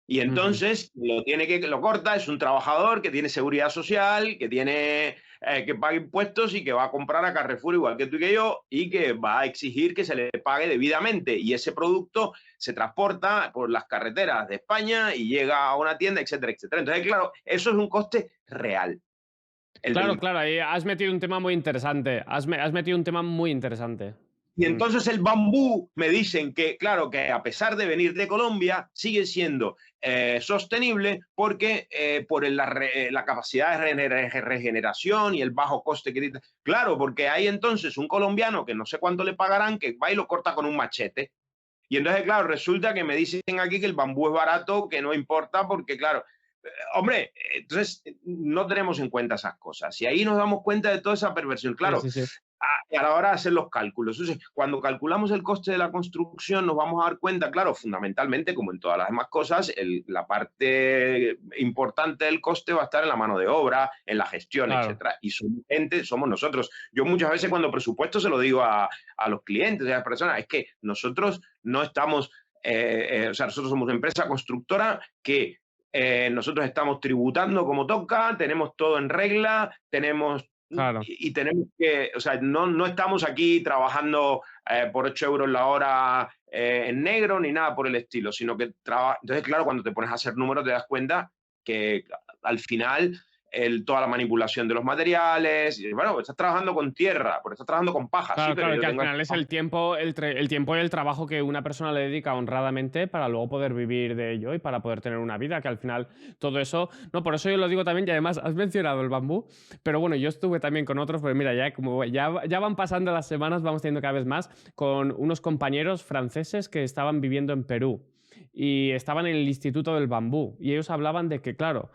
Y Ujú. entonces lo corta, es un trabajador que tiene seguridad social, que tiene que paga impuestos y que va a comprar a Carrefour igual que tú y que yo y que va a exigir que se le pague debidamente. Y ese producto se transporta por las carreteras de España y llega a una tienda, etcétera, etcétera. Entonces, claro, eso es un coste real, el Claro, del. claro, ahí has metido un tema muy interesante. Has metido un tema muy interesante. Y Mm. entonces el bambú me dicen que, claro, que a pesar de venir de Colombia, sigue siendo sostenible porque por la capacidad de regeneración y el bajo coste que tiene. Claro, porque hay entonces un colombiano que no sé cuánto le pagarán, que va y lo corta con un machete. Y entonces, claro, resulta que me dicen aquí que el bambú es barato, que no importa, porque, claro, hombre, entonces no tenemos en cuenta esas cosas. Y ahí nos damos cuenta de toda esa perversión. Sí, Claro, sí, sí. a la hora de hacer los cálculos. Entonces, cuando calculamos el coste de la construcción, nos vamos a dar cuenta, claro, fundamentalmente, como en todas las demás cosas, la parte importante del coste va a estar en la mano de obra, en la gestión, Claro. etcétera. Y somos nosotros. Yo muchas veces cuando presupuesto se lo digo a los clientes, a las personas, es que nosotros no estamos, o sea, nosotros somos una empresa constructora que nosotros estamos tributando como toca, tenemos todo en regla, tenemos Claro. y tenemos que, o sea, no estamos aquí trabajando por 8 euros la hora en negro ni nada por el estilo, sino que entonces, claro, cuando te pones a hacer números te das cuenta que al final toda la manipulación de los materiales, y, bueno, estás trabajando con tierra, porque estás trabajando con paja, sí, Claro, pero claro, yo que al tengo final es el tiempo, el tiempo y el trabajo que una persona le dedica honradamente para luego poder vivir de ello y para poder tener una vida, que al final todo eso, no, por eso yo lo digo también, y además has mencionado el bambú, pero bueno, yo estuve también con otros, pues mira, ya como ya van pasando las semanas, vamos teniendo cada vez más, con unos compañeros franceses que estaban viviendo en Perú y estaban en el Instituto del Bambú y ellos hablaban de que, claro,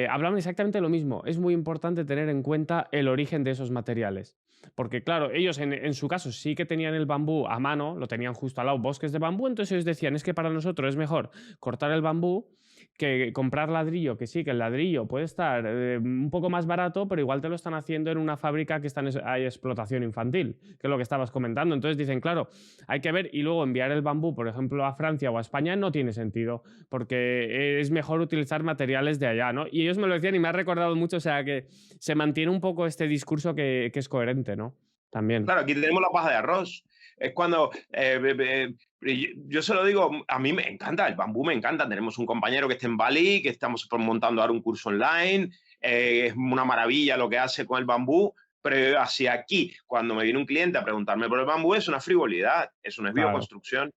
hablaban exactamente lo mismo. Es muy importante tener en cuenta el origen de esos materiales. Porque, claro, ellos en su caso sí que tenían el bambú a mano, lo tenían justo al lado, bosques de bambú, entonces ellos decían, es que para nosotros es mejor cortar el bambú que comprar ladrillo, que sí, que el ladrillo puede estar un poco más barato, pero igual te lo están haciendo en una fábrica que está hay explotación infantil, que es lo que estabas comentando. Entonces dicen, claro, hay que ver y luego enviar el bambú, por ejemplo, a Francia o a España no tiene sentido, porque es mejor utilizar materiales de allá, ¿no? Y ellos me lo decían y me ha recordado mucho, o sea, que se mantiene un poco este discurso que es coherente, ¿no? También. claro, aquí tenemos la paja de arroz. Es cuando yo se lo digo, a mí me encanta, el bambú me encanta. Tenemos un compañero que está en Bali, que estamos montando ahora un curso online. Es una maravilla lo que hace con el bambú. Pero hacia aquí, cuando me viene un cliente a preguntarme por el bambú, es una frivolidad, eso no es Claro, bioconstrucción,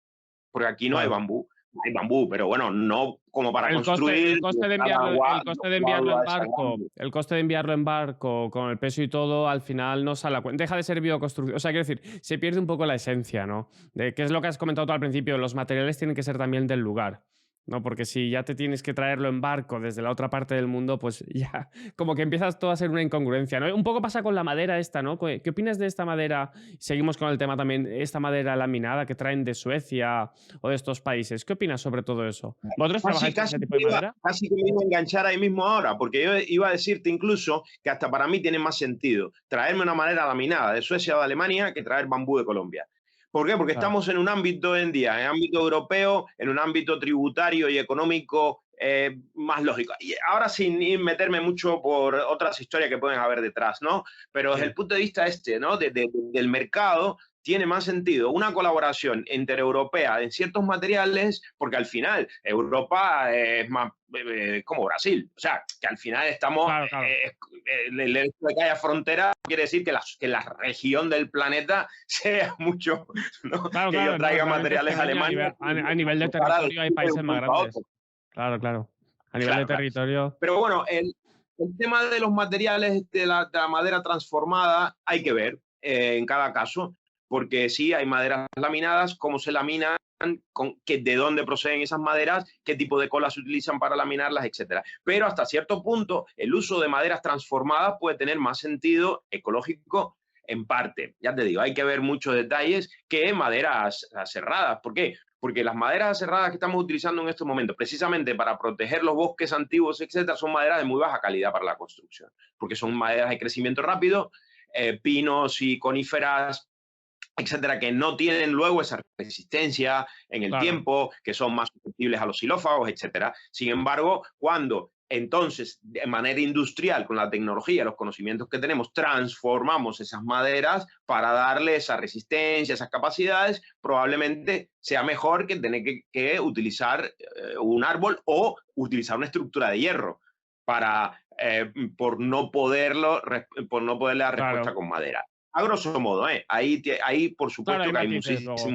porque aquí no hay claro. bambú. hay bambú, pero bueno, no como para construir. El coste de enviarlo en barco con el peso y todo, al final no sale a cuenta. Deja de ser bioconstrucción. O sea, quiero decir, se pierde un poco la esencia, ¿no? De qué es lo que has comentado tú al principio, los materiales tienen que ser también del lugar. ¿No? Porque si ya te tienes que traerlo en barco desde la otra parte del mundo, pues ya como que empiezas todo a ser una incongruencia, ¿no? Un poco pasa con la madera esta, ¿no? ¿Qué opinas de esta madera? Seguimos con el tema también, esta madera laminada que traen de Suecia o de estos países. ¿Qué opinas sobre todo eso? ¿Vosotros trabajáis con ese tipo de madera? Casi que me iba a enganchar ahí mismo ahora, porque yo iba a decirte incluso que hasta para mí tiene más sentido traerme una madera laminada de Suecia o de Alemania que traer bambú de Colombia. ¿Por qué? Porque Claro. estamos en un ámbito hoy en día, en ámbito europeo, en un ámbito tributario y económico más lógico. Y ahora sin meterme mucho por otras historias que pueden haber detrás, ¿no? Pero desde el punto de vista ¿no? Del mercado, tiene más sentido una colaboración intereuropea en ciertos materiales, porque al final Europa es más como Brasil. O sea, que al final estamos, Claro. el hecho de que haya frontera quiere decir que la región del planeta sea mucho, ¿no? Claro, Que yo no, el traiga planeta es materiales pequeño, alemanes. a nivel de territorio hay países más grandes. Claro. A nivel de Claro, claro. territorio. Pero bueno, el tema de los materiales de la madera transformada hay que ver en cada caso, porque sí, hay maderas laminadas, cómo se laminan, de dónde proceden esas maderas, qué tipo de colas se utilizan para laminarlas, etcétera. Pero hasta cierto punto, el uso de maderas transformadas puede tener más sentido ecológico en parte. Ya te digo, hay que ver muchos detalles que maderas cerradas. ¿Por qué? Porque las maderas cerradas que estamos utilizando en estos momentos, precisamente para proteger los bosques antiguos, etcétera, son maderas de muy baja calidad para la construcción, porque son maderas de crecimiento rápido, pinos y coníferas, etcétera, que no tienen luego esa resistencia en el Claro. tiempo, que son más susceptibles a los xilófagos, etcétera. Sin embargo, cuando entonces, de manera industrial, con la tecnología, los conocimientos que tenemos, transformamos esas maderas para darle esa resistencia, esas capacidades, probablemente sea mejor que tener que utilizar un árbol o utilizar una estructura de hierro para, por no poderle dar respuesta Claro. con madera. A grosso modo, ahí por Claro, supuesto hay que hay matices luego.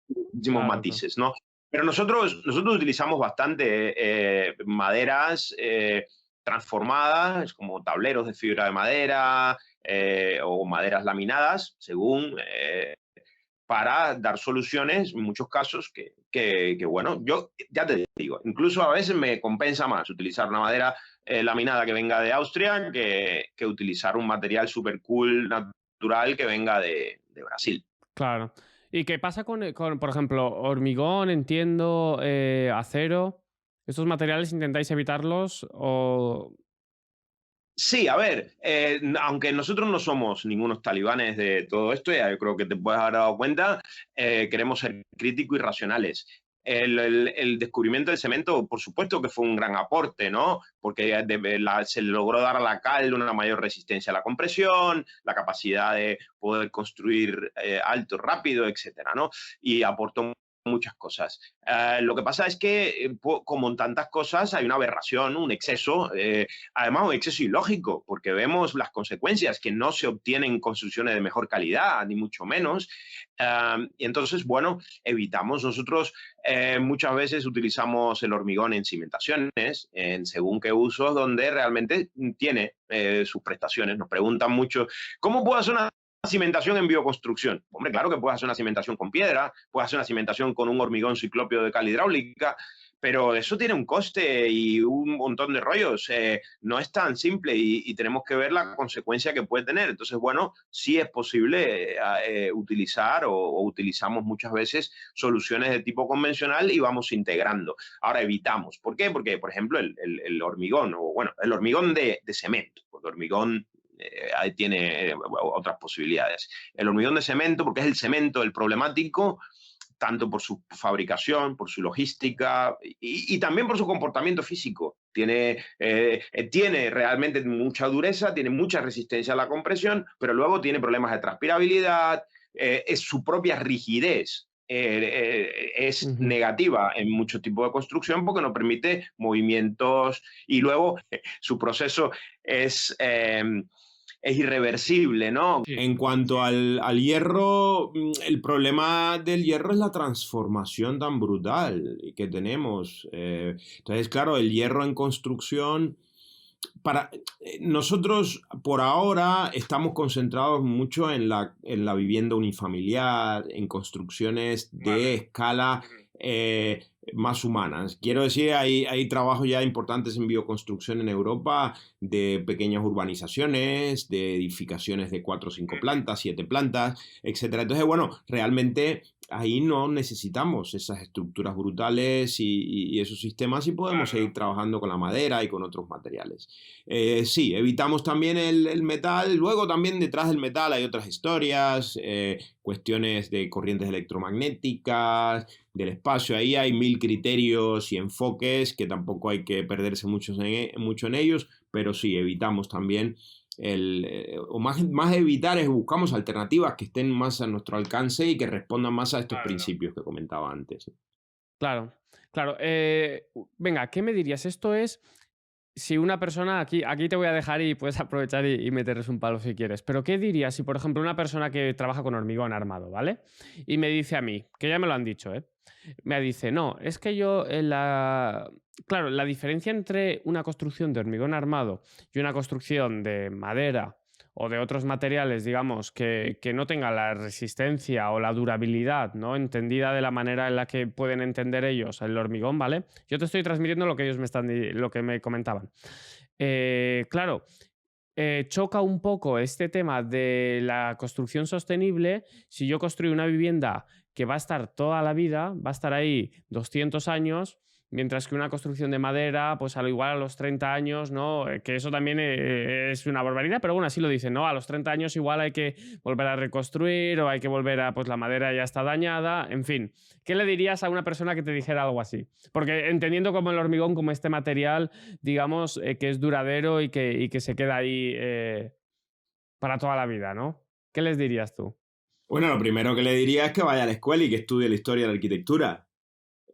muchísimos Claro. matices, ¿no? Pero nosotros utilizamos bastante maderas transformadas, como tableros de fibra de madera o maderas laminadas, según, para dar soluciones, en muchos casos, bueno, yo ya te digo, incluso a veces me compensa más utilizar una madera laminada que venga de Austria que utilizar un material super cool, natural, que venga de Brasil. Claro. ¿Y qué pasa con, por ejemplo, hormigón, entiendo, acero? ¿Estos materiales intentáis evitarlos o...? Sí, a ver, aunque nosotros no somos ningunos talibanes de todo esto, ya yo creo que te puedes haber dado cuenta, queremos ser críticos y racionales. El descubrimiento del cemento, por supuesto que fue un gran aporte, ¿no? Porque se logró dar a la cal una mayor resistencia a la compresión, la capacidad de poder construir alto, rápido, etcétera, ¿no? Y aportó muchas cosas. Lo que pasa es que, como en tantas cosas, hay una aberración, un exceso, además un exceso ilógico, porque vemos las consecuencias, que no se obtienen construcciones de mejor calidad, ni mucho menos. Y entonces, bueno, evitamos. Nosotros muchas veces utilizamos el hormigón en cimentaciones, en según qué usos, donde realmente tiene sus prestaciones. Nos preguntan mucho, ¿cómo puedo hacer una cimentación en bioconstrucción? Hombre, claro que puedes hacer una cimentación con piedra, puedes hacer una cimentación con un hormigón ciclopio de cal hidráulica, pero eso tiene un coste y un montón de rollos. No es tan simple y tenemos que ver la consecuencia que puede tener. Entonces, bueno, sí es posible utilizar o utilizamos muchas veces soluciones de tipo convencional y vamos integrando. Ahora evitamos. ¿Por qué? Porque, por ejemplo, el hormigón, o bueno, el hormigón de cemento, porque hormigón ahí tiene otras posibilidades. El hormigón de cemento, porque es el cemento el problemático, tanto por su fabricación, por su logística y también por su comportamiento físico. Tiene realmente mucha dureza, tiene mucha resistencia a la compresión, pero luego tiene problemas de transpirabilidad, es su propia rigidez. Es negativa en muchos tipos de construcción porque no permite movimientos y luego su proceso es es irreversible, ¿no? En cuanto al hierro, el problema del hierro es la transformación tan brutal que tenemos. Entonces, claro, el hierro en construcción, nosotros por ahora estamos concentrados mucho en la vivienda unifamiliar, en construcciones de escala más humanas. Quiero decir, hay trabajos ya importantes en bioconstrucción en Europa de pequeñas urbanizaciones, de edificaciones de 4 o 5 plantas, 7 plantas, etc. Entonces, bueno, realmente ahí no necesitamos esas estructuras brutales y esos sistemas y podemos seguir trabajando con la madera y con otros materiales. Sí, evitamos también el metal. Luego también detrás del metal hay otras historias, cuestiones de corrientes electromagnéticas, del espacio. Ahí hay 1000 criterios y enfoques que tampoco hay que perderse mucho en ellos, pero sí, evitamos también o más evitar es buscamos alternativas que estén más a nuestro alcance y que respondan más a estos principios que comentaba antes. Claro, claro. Venga, ¿qué me dirías? Esto es, si una persona, aquí te voy a dejar y puedes aprovechar y meterles un palo si quieres, pero ¿qué dirías si, por ejemplo, una persona que trabaja con hormigón armado, ¿vale? Y me dice a mí, que ya me lo han dicho, ¿eh? Me dice, no, es que yo, claro, la diferencia entre una construcción de hormigón armado y una construcción de madera o de otros materiales, digamos, que no tenga la resistencia o la durabilidad, ¿no? Entendida de la manera en la que pueden entender ellos el hormigón, ¿vale? Yo te estoy transmitiendo lo que ellos lo que me comentaban. Claro, choca un poco este tema de la construcción sostenible. Si yo construyo una vivienda que va a estar toda la vida, va a estar ahí 200 años, mientras que una construcción de madera, pues al igual a los 30 años, ¿no? Que eso también es una barbaridad, pero bueno, así lo dicen, ¿no? A los 30 años igual hay que volver a reconstruir o hay que volver a, pues la madera ya está dañada, en fin. ¿Qué le dirías a una persona que te dijera algo así? Porque entendiendo como el hormigón, como este material, digamos, que es duradero y que se queda ahí para toda la vida, ¿no? ¿Qué les dirías tú? Bueno, lo primero que le diría es que vaya a la escuela y que estudie la historia de la arquitectura.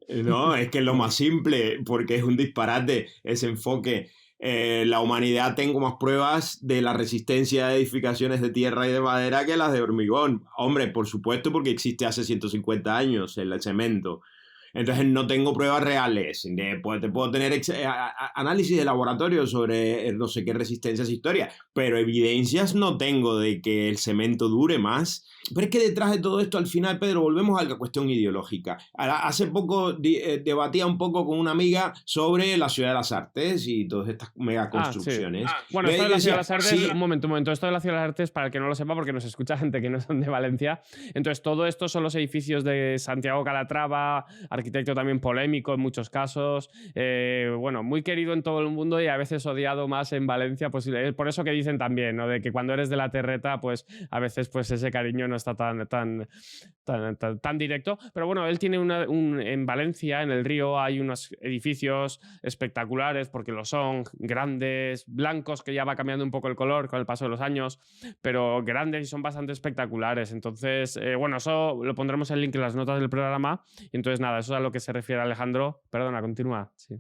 No, es que es lo más simple, porque es un disparate ese enfoque. La humanidad tengo más pruebas de la resistencia de edificaciones de tierra y de madera que las de hormigón. Hombre, por supuesto, porque existe hace 150 años el cemento. Entonces no tengo pruebas reales. Te puedo tener análisis de laboratorio sobre no sé qué resistencias e historia, pero evidencias no tengo de que el cemento dure más. Pero es que detrás de todo esto, al final, Pedro, volvemos a la cuestión ideológica. Hace poco debatía un poco con una amiga sobre la Ciudad de las Artes y todas estas megaconstrucciones. Sí. Bueno, esto de la Ciudad de las Artes, sí. Un momento. Esto de la Ciudad de las Artes, para el que no lo sepa, porque nos escucha gente que no son de Valencia. Entonces, todo esto son los edificios de Santiago Calatrava, arquitecto también polémico en muchos casos. Bueno, muy querido en todo el mundo y a veces odiado más en Valencia. Pues por eso que dicen también, ¿no? De que cuando eres de la terreta, pues a veces pues ese cariño no está tan directo. Pero bueno, él tiene en Valencia, en el Río, hay unos edificios espectaculares, porque lo son, grandes, blancos, que ya va cambiando un poco el color con el paso de los años, pero grandes y son bastante espectaculares. Entonces, bueno, eso lo pondremos el link en las notas del programa. Y entonces, nada, eso es a lo que se refiere Alejandro. Perdona, continúa. Sí.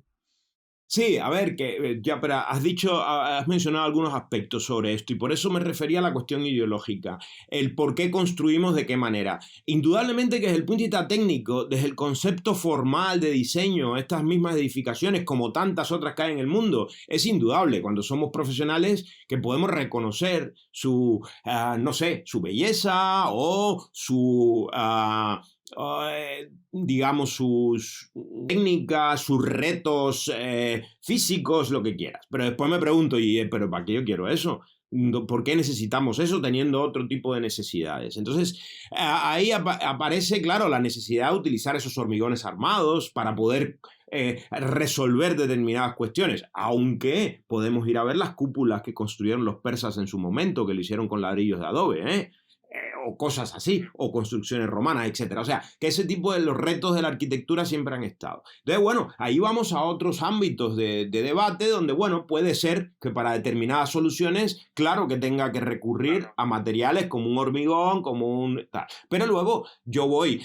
Sí, a ver, que ya, pero has mencionado algunos aspectos sobre esto y por eso me refería a la cuestión ideológica, el por qué construimos de qué manera. Indudablemente que desde el punto de vista técnico, desde el concepto formal de diseño, estas mismas edificaciones, como tantas otras que hay en el mundo, es indudable cuando somos profesionales que podemos reconocer su, no sé, su belleza o su... digamos, sus técnicas, sus retos físicos, lo que quieras. Pero después me pregunto, ¿pero para qué yo quiero eso? ¿Por qué necesitamos eso teniendo otro tipo de necesidades? Entonces, ahí aparece, claro, la necesidad de utilizar esos hormigones armados para poder resolver determinadas cuestiones, aunque podemos ir a ver las cúpulas que construyeron los persas en su momento, que lo hicieron con ladrillos de adobe, o cosas así, o construcciones romanas, etc. O sea, que ese tipo de los retos de la arquitectura siempre han estado. Entonces, bueno, ahí vamos a otros ámbitos de debate donde, bueno, puede ser que para determinadas soluciones, claro que tenga que recurrir a materiales como un hormigón, como un tal. Pero luego yo voy,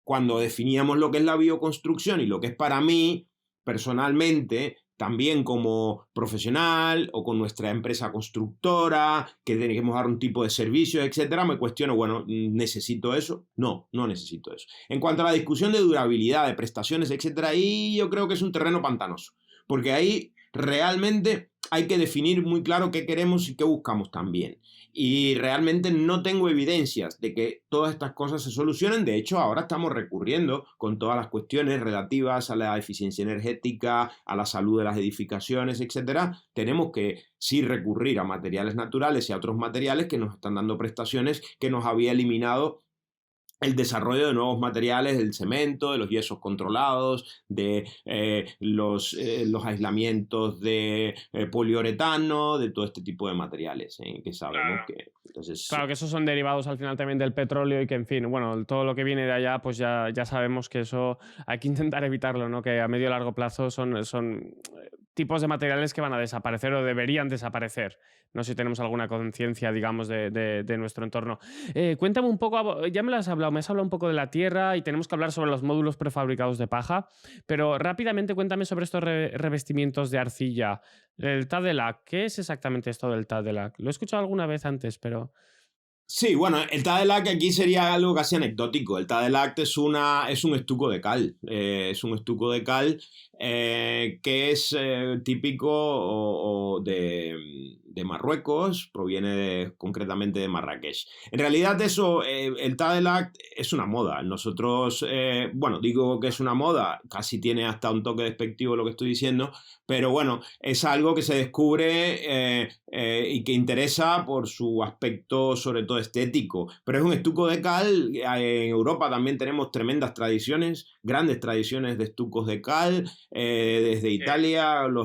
cuando definíamos lo que es la bioconstrucción y lo que es para mí, personalmente, también como profesional o con nuestra empresa constructora, que tenemos que dar un tipo de servicio, etcétera, me cuestiono, bueno, ¿necesito eso? No, no necesito eso. En cuanto a la discusión de durabilidad, de prestaciones, etcétera, ahí yo creo que es un terreno pantanoso, porque ahí realmente hay que definir muy claro qué queremos y qué buscamos también. Y realmente no tengo evidencias de que todas estas cosas se solucionen. De hecho, ahora estamos recurriendo con todas las cuestiones relativas a la eficiencia energética, a la salud de las edificaciones, etcétera. Tenemos que sí recurrir a materiales naturales y a otros materiales que nos están dando prestaciones que nos había eliminado el desarrollo de nuevos materiales, del cemento, de los yesos controlados, de los aislamientos de poliuretano, de todo este tipo de materiales que sabemos Claro. que... Entonces, Claro que esos son derivados al final también del petróleo y que, en fin, bueno, todo lo que viene de allá, pues ya sabemos que eso hay que intentar evitarlo, ¿no? Que a medio y largo plazo son tipos de materiales que van a desaparecer o deberían desaparecer. No sé si tenemos alguna conciencia, digamos, de nuestro entorno. Cuéntame un poco, ya me has hablado un poco de la Tierra y tenemos que hablar sobre los módulos prefabricados de paja, pero rápidamente cuéntame sobre estos revestimientos de arcilla. El Tadelac, ¿qué es exactamente esto del Tadelac? Lo he escuchado alguna vez antes, pero... sí, bueno, el Tadelac aquí sería algo casi anecdótico. El Tadelac es un estuco de cal. Es un estuco de cal que es típico de Marruecos, proviene concretamente de Marrakech. En realidad eso, el Tadelac es una moda. Nosotros, bueno, digo que es una moda, casi tiene hasta un toque despectivo lo que estoy diciendo, pero bueno, es algo que se descubre y que interesa por su aspecto sobre todo estético, pero es un estuco de cal. En Europa también tenemos tremendas tradiciones, grandes tradiciones de estucos de cal, desde Italia, el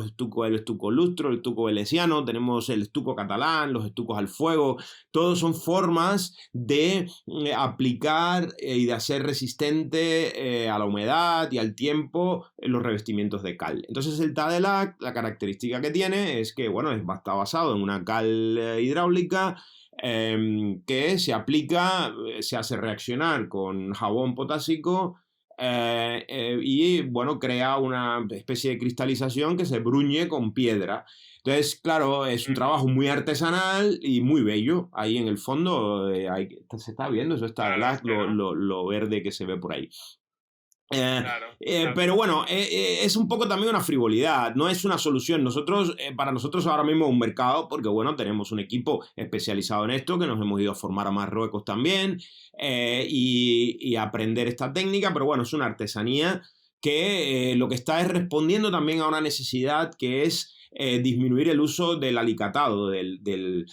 estuco lustro, el estuco veneciano, tenemos el estuco catalán, los estucos al fuego, todos son formas de aplicar y de hacer resistente a la humedad y al tiempo los revestimientos de cal. Entonces el Tadelac, la característica que tiene es que, bueno, está basado en una cal hidráulica que se aplica, se hace reaccionar con jabón potásico y bueno, crea una especie de cristalización que se bruñe con piedra. Entonces, claro, es un trabajo muy artesanal y muy bello. Ahí en el fondo se está viendo, eso está lo verde que se ve por ahí. Claro. Pero bueno, es un poco también una frivolidad, no es una solución. Para nosotros ahora mismo es un mercado, porque bueno, tenemos un equipo especializado en esto, que nos hemos ido a formar a Marruecos también y aprender esta técnica, pero bueno, es una artesanía que lo que está es respondiendo también a una necesidad que es disminuir el uso del alicatado, del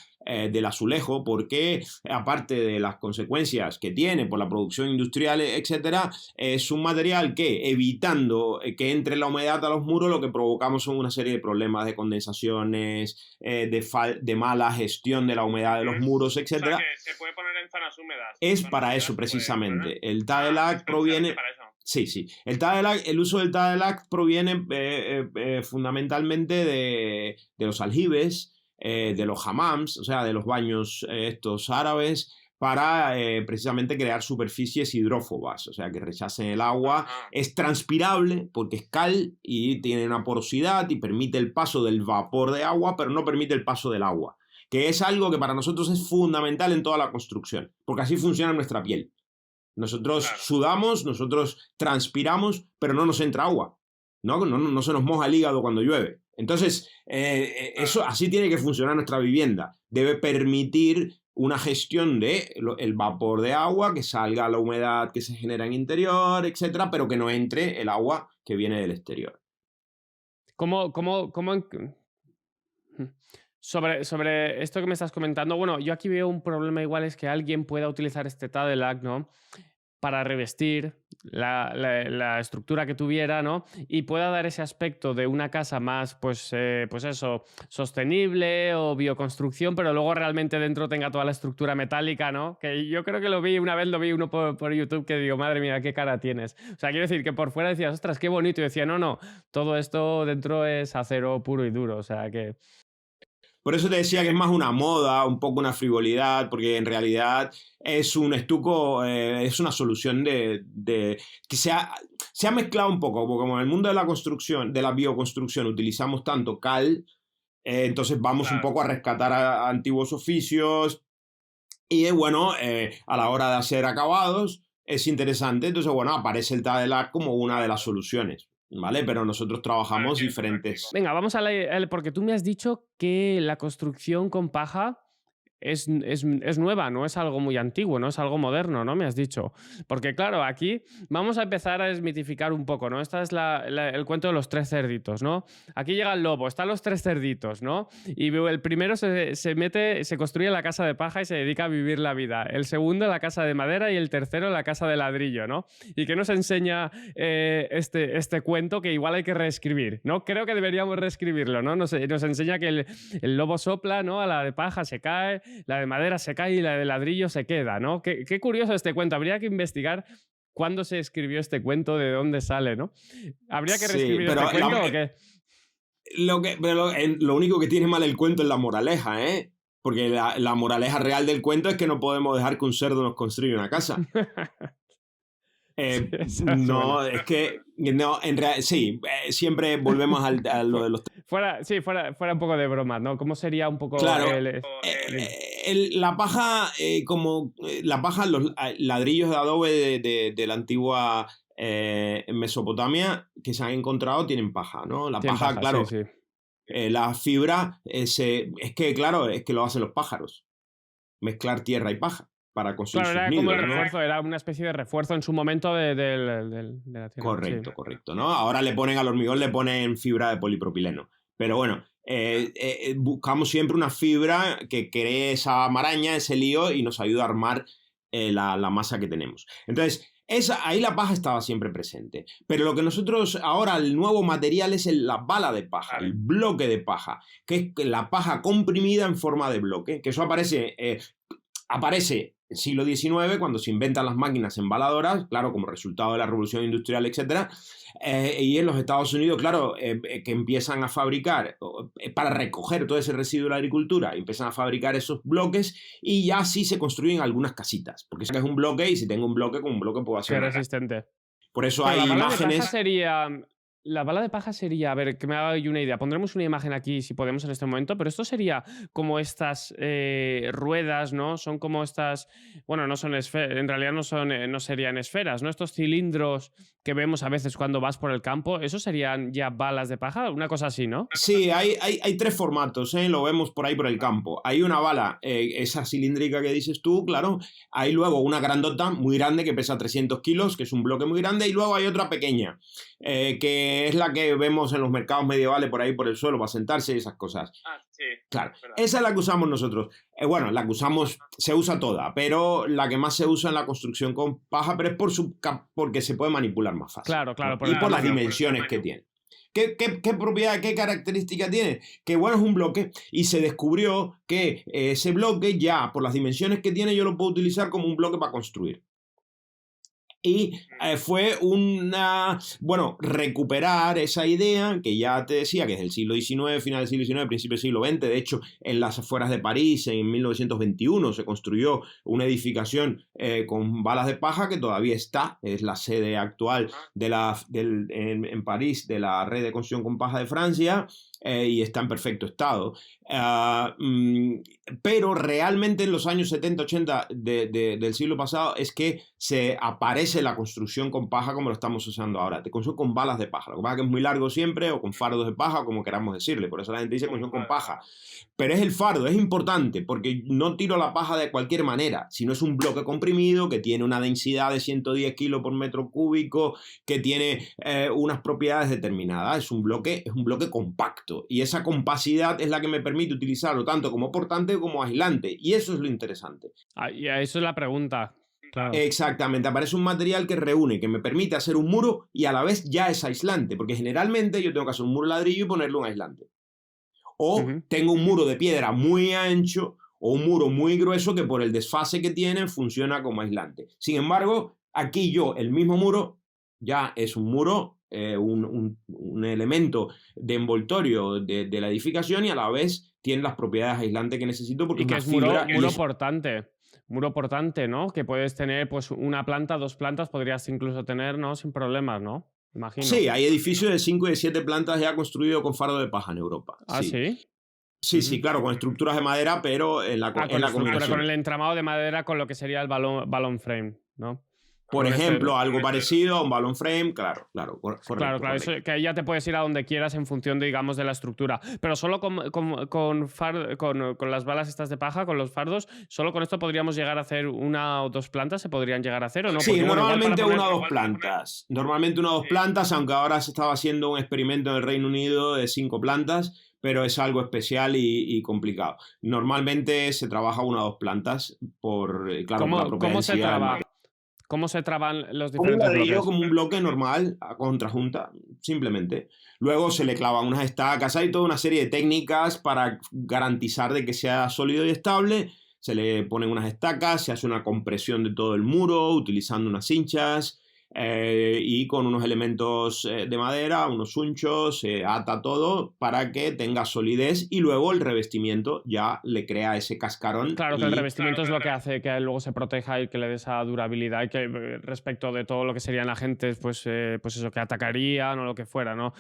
azulejo, porque aparte de las consecuencias que tiene por la producción industrial, etcétera, es un material que, evitando que entre la humedad a los muros, lo que provocamos son una serie de problemas de condensaciones, de mala gestión de la humedad de los muros, etcétera. O sea, que se puede poner en zonas húmedas. Es para eso precisamente. El Tadelac proviene... Para eso. Sí, sí. El uso del Tadelac proviene fundamentalmente de los aljibes, de los hammams, o sea, de los baños estos árabes, para precisamente crear superficies hidrófobas, o sea, que rechacen el agua. Ajá. Es transpirable porque es cal y tiene una porosidad y permite el paso del vapor de agua, pero no permite el paso del agua, que es algo que para nosotros es fundamental en toda la construcción, porque así funciona nuestra piel. Nosotros sudamos, nosotros transpiramos, pero no nos entra agua. No se nos moja el hígado cuando llueve. Entonces, eso así tiene que funcionar nuestra vivienda. Debe permitir una gestión del vapor de agua, que salga la humedad que se genera en interior, etcétera, pero que no entre el agua que viene del exterior. Sobre esto que me estás comentando, bueno, yo aquí veo un problema igual, es que alguien pueda utilizar este Tadelac, ¿no?, para revestir la estructura que tuviera, ¿no?, y pueda dar ese aspecto de una casa más, pues eso, sostenible o bioconstrucción, pero luego realmente dentro tenga toda la estructura metálica, ¿no? Que yo creo que lo vi uno por YouTube, que digo, madre mía, qué cara tienes. O sea, quiero decir que por fuera decías, ostras, qué bonito, y decía, no, todo esto dentro es acero puro y duro, o sea que... Por eso te decía que es más una moda, un poco una frivolidad, porque en realidad es un estuco, es una solución que sea... Se ha mezclado un poco, porque como en el mundo de la construcción, de la bioconstrucción, utilizamos tanto cal, entonces vamos un poco a rescatar a antiguos oficios y bueno, a la hora de hacer acabados es interesante. Entonces, bueno, aparece el Tadelac como una de las soluciones, ¿vale? Pero nosotros trabajamos diferentes. Venga, vamos porque tú me has dicho que la construcción con paja es nueva, no es algo muy antiguo, no es algo moderno, ¿no? Me has dicho. Porque claro, aquí vamos a empezar a desmitificar un poco, ¿no? Este es el cuento de los 3 cerditos, ¿no? Aquí llega el lobo, están los 3 cerditos, ¿no? Y el primero se construye la casa de paja y se dedica a vivir la vida. El segundo la casa de madera y el tercero la casa de ladrillo, ¿no? ¿Y qué nos enseña este cuento que igual hay que reescribir, ¿no? Creo que deberíamos reescribirlo, ¿no? Nos enseña que el lobo sopla, ¿no? A la de paja se cae, la de madera se cae y la de ladrillo se queda, ¿no? Qué curioso este cuento. Habría que investigar cuándo se escribió este cuento, de dónde sale, ¿no? ¿Habría que reescribir este cuento o qué? Lo único que tiene mal el cuento es la moraleja, ¿eh? Porque la moraleja real del cuento es que no podemos dejar que un cerdo nos construya una casa. No, es que no, en realidad sí, siempre volvemos a lo de los... Fuera un poco de broma, ¿no? ¿Cómo sería un poco... Claro, la paja, la paja, los ladrillos de adobe de la antigua Mesopotamia que se han encontrado tienen paja, ¿no? La paja, claro, sí. La fibra es que, claro, es que lo hacen los pájaros, mezclar tierra y paja para construir sus nidos, como el ¿no? refuerzo, era una especie de refuerzo en su momento de la tierra. Correcto, ¿no? Ahora le ponen al hormigón, le ponen fibra de polipropileno. Pero bueno, buscamos siempre una fibra que cree esa maraña, ese lío y nos ayuda a armar la masa que tenemos. Entonces, ahí la paja estaba siempre presente. Pero lo que nosotros ahora, el nuevo material es la bala de paja, el bloque de paja, que es la paja comprimida en forma de bloque, que eso aparece el siglo XIX, cuando se inventan las máquinas embaladoras, claro, como resultado de la revolución industrial, etc. Y en los Estados Unidos, claro, que empiezan a fabricar, para recoger todo ese residuo de la agricultura, empiezan a fabricar esos bloques y ya sí se construyen algunas casitas. Porque es un bloque y si tengo un bloque, con un bloque puedo hacer... Qué resistente. Por eso hay imágenes... La bala de paja sería, a ver, que me haga yo una idea. Pondremos una imagen aquí si podemos en este momento, pero esto sería como estas ruedas, ¿no? Son como estas, bueno, no son esferas, en realidad no serían esferas, ¿no? Estos cilindros que vemos a veces cuando vas por el campo, ¿eso serían ya balas de paja? Una cosa así, ¿no? Sí, hay 3 formatos, ¿eh? Lo vemos por ahí por el campo. Hay una bala, esa cilíndrica que dices tú, claro. Hay luego una grandota, muy grande, que pesa 300 kilos, que es un bloque muy grande, y luego hay otra pequeña, que es la que vemos en los mercados medievales por ahí por el suelo para sentarse y esas cosas. Sí. Claro, esa es la que usamos nosotros. Bueno, la que usamos, se usa toda, pero la que más se usa en la construcción con paja, pero es porque se puede manipular más fácil. Claro. Y por las dimensiones que tiene. ¿Qué propiedad, qué característica tiene? Que bueno, es un bloque y se descubrió que ese bloque ya, por las dimensiones que tiene, yo lo puedo utilizar como un bloque para construir. Y fue recuperar esa idea que ya te decía que es del siglo XIX, final del siglo XIX, principio del siglo XX. De hecho, en las afueras de París, en 1921, se construyó una edificación con balas de paja que todavía está. Es la sede actual en París de la red de construcción con paja de Francia. Y está en perfecto estado. Pero realmente en los años 70-80 del siglo pasado es que se aparece la construcción con paja como lo estamos usando ahora. Te construyen con balas de paja. Lo que pasa es que es muy largo siempre, o con fardos de paja, o como queramos decirle. Por eso la gente dice construcción con paja. Pero es el fardo, es importante, porque no tiro la paja de cualquier manera, sino es un bloque comprimido que tiene una densidad de 110 kilos por metro cúbico, que tiene unas propiedades determinadas. Es un bloque compacto. Y esa compacidad es la que me permite utilizarlo tanto como portante como aislante. Y eso es lo interesante. Y eso es la pregunta. Claro. Exactamente, aparece un material que reúne, que me permite hacer un muro y a la vez ya es aislante, porque generalmente yo tengo que hacer un muro de ladrillo y ponerle un aislante. O tengo un muro de piedra muy ancho o un muro muy grueso que por el desfase que tiene funciona como aislante. Sin embargo, aquí el mismo muro ya es un muro, un elemento de envoltorio de la edificación y a la vez tiene las propiedades aislantes que necesito porque y que es muro portante. muro portante, ¿no? Que puedes tener pues una planta, 2 plantas, podrías incluso tener, ¿no? Sin problemas, ¿no? Imagino. Sí, hay edificios de 5 y de 7 plantas ya construidos con fardo de paja en Europa. ¿Ah, Sí. sí? Sí, claro, con estructuras de madera, pero en la con la estructura, combinación. con el entramado de madera, con lo que sería el balón frame, ¿no? Por ejemplo, algo parecido a un balloon frame, claro, correcto. Claro, eso, que ahí ya te puedes ir a donde quieras en función, digamos, de la estructura. Pero solo con las balas estas de paja, con los fardos, solo con esto podríamos llegar a hacer 1 o 2 plantas, ¿se podrían llegar a hacer o no? Sí, porque, normalmente 1 o 2 plantas. Normalmente 1 o 2 plantas, aunque ahora se estaba haciendo un experimento en el Reino Unido de 5 plantas, pero es algo especial y complicado. Normalmente se trabaja 1 o 2 plantas por, claro, por la propia densidad. ¿Cómo se traban los Como un diferentes ladrillo, bloques? como un bloque normal, a contrajunta, simplemente. Luego se le clavan unas estacas, hay toda una serie de técnicas para garantizar de que sea sólido y estable. Se le ponen unas estacas, se hace una compresión de todo el muro utilizando unas cinchas y con unos elementos de madera, unos hunchos, se ata todo para que tenga solidez y luego el revestimiento ya le crea ese cascarón. Claro, que el revestimiento es lo que hace que luego se proteja y que le dé esa durabilidad y que respecto de todo lo que serían agentes, pues eso, que atacarían o lo que fuera, ¿no?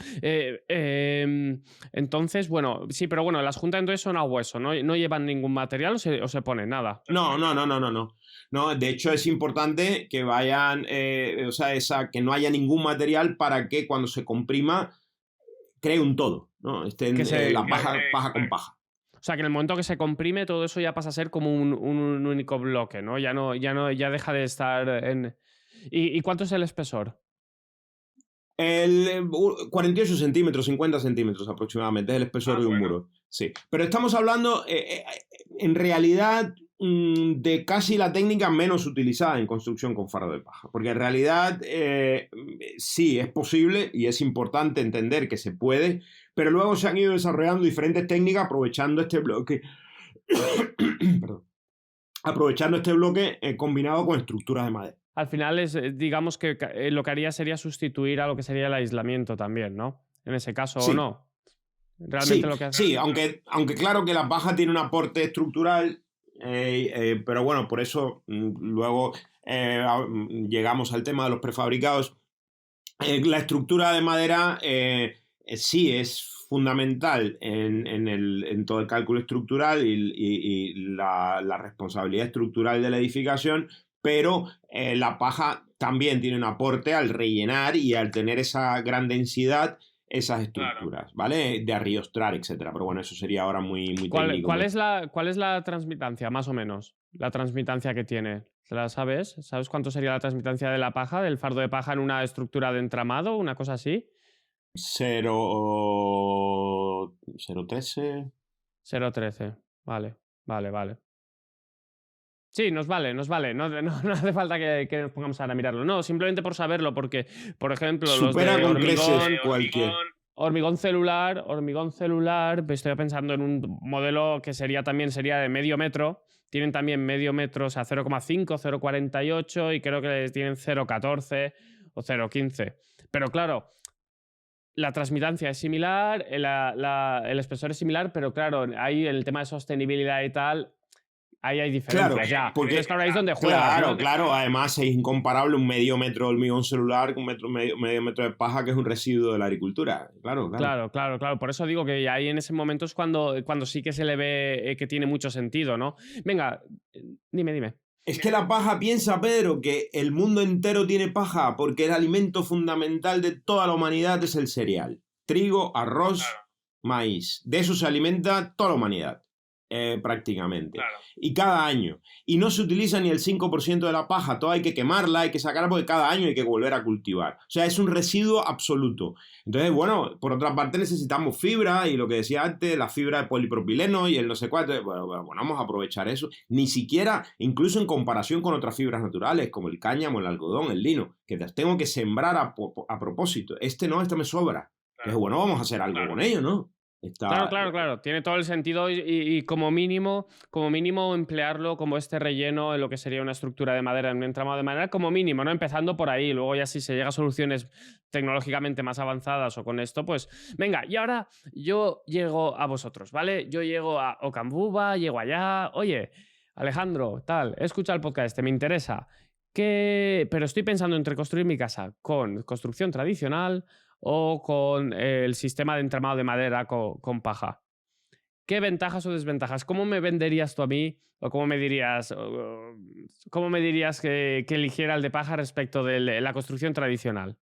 Entonces, bueno, sí, pero bueno, las juntas entonces son a hueso, ¿no? ¿No llevan ningún material o se pone nada? No. No, de hecho es importante que vayan, que no haya ningún material para que cuando se comprima cree un todo, ¿no? La paja con paja. O sea, que en el momento que se comprime todo eso ya pasa a ser como un único bloque, ¿no? Ya deja de estar en... ¿Y cuánto es el espesor? 48 centímetros, 50 centímetros aproximadamente, es el espesor de un muro. Sí. Pero estamos hablando, en realidad, de casi la técnica menos utilizada en construcción con fardo de paja. Porque en realidad sí, es posible y es importante entender que se puede, pero luego se han ido desarrollando diferentes técnicas aprovechando este bloque. Perdón. Aprovechando este bloque combinado con estructuras de madera. Al final, digamos que lo que haría sería sustituir a lo que sería el aislamiento también, ¿no? En ese caso, sí. ¿o no? Realmente sí, lo que hace... Sí, aunque claro que la paja tiene un aporte estructural, pero bueno, por eso luego llegamos al tema de los prefabricados. La estructura de madera sí es fundamental en todo el cálculo estructural y la responsabilidad estructural de la edificación, pero la paja también tiene un aporte al rellenar y al tener esa gran densidad esas estructuras, ¿vale? De arriostrar, etcétera. Pero bueno, eso sería ahora muy técnico. ¿Cuál es la transmitancia, más o menos? La transmitancia que tiene. ¿La sabes? ¿Sabes cuánto sería la transmitancia de la paja, del fardo de paja en una estructura de entramado, una cosa así? 0,13. 0,13. Vale. Sí, nos vale. No hace falta que nos pongamos ahora a mirarlo. No, simplemente por saberlo, porque, por ejemplo, supera los de con creces cualquier. Hormigón celular, estoy pensando en un modelo que sería de medio metro. Tienen también medio metro, o sea, 0,5, 0,48 y creo que tienen 0,14 o 0,15. Pero claro, la transmitancia es similar, el espesor es similar, pero claro, ahí el tema de sostenibilidad y tal... Ahí hay diferencias, claro, ya. Porque entonces, claro, ahí es donde juegas, ¿no? Claro. Además, es incomparable un medio metro de hormigón celular con medio metro de paja, que es un residuo de la agricultura. Claro. Por eso digo que ahí en ese momento es cuando sí que se le ve que tiene mucho sentido, ¿no? Venga, dime. Es que la paja, piensa, Pedro, que el mundo entero tiene paja porque el alimento fundamental de toda la humanidad es el cereal. Trigo, arroz, maíz. De eso se alimenta toda la humanidad. Prácticamente. Y cada año. Y no se utiliza ni el 5% de la paja. Todo hay que quemarla, hay que sacarla porque cada año hay que volver a cultivar. O sea, es un residuo absoluto. Entonces, bueno, por otra parte necesitamos fibra y lo que decía antes, la fibra de polipropileno y el no sé cuánto. Bueno, vamos a aprovechar eso. Ni siquiera, incluso en comparación con otras fibras naturales como el cáñamo, el algodón, el lino, que las tengo que sembrar a propósito. Este me sobra. Entonces, bueno, vamos a hacer algo con ello, ¿no? Claro. Tiene todo el sentido y como mínimo emplearlo como este relleno en lo que sería una estructura de madera, en un entramado de madera, como mínimo, ¿no? Empezando por ahí. Luego ya si se llega a soluciones tecnológicamente más avanzadas o con esto, pues venga. Y ahora yo llego a vosotros, ¿vale? Yo llego a Ocambuba, llego allá. Oye, Alejandro, tal, he escuchado el podcast este, me interesa. Pero estoy pensando entre construir mi casa con construcción tradicional o con el sistema de entramado de madera con paja. ¿Qué ventajas o desventajas? ¿Cómo me venderías tú a mí? ¿O cómo me dirías que eligiera el de paja respecto de la construcción tradicional?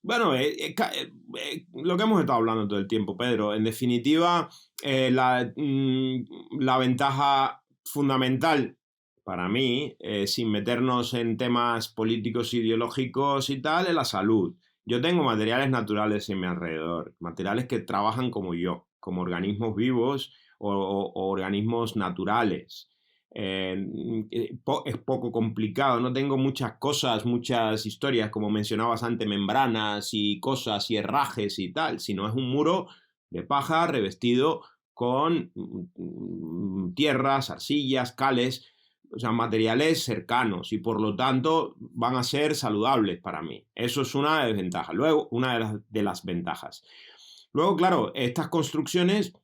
Bueno, lo que hemos estado hablando todo el tiempo, Pedro. En definitiva, la ventaja fundamental para mí, sin meternos en temas políticos, ideológicos y tal, es la salud. Yo tengo materiales naturales en mi alrededor, materiales que trabajan como yo, como organismos vivos o organismos naturales. Es poco complicado, no tengo muchas cosas, muchas historias, como mencionabas antes, membranas y cosas y herrajes y tal, sino es un muro de paja revestido con tierras, arcillas, cales, o sea, materiales cercanos y por lo tanto van a ser saludables para mí. Eso es una desventaja. Luego, una de las ventajas. Luego, claro, estas construcciones,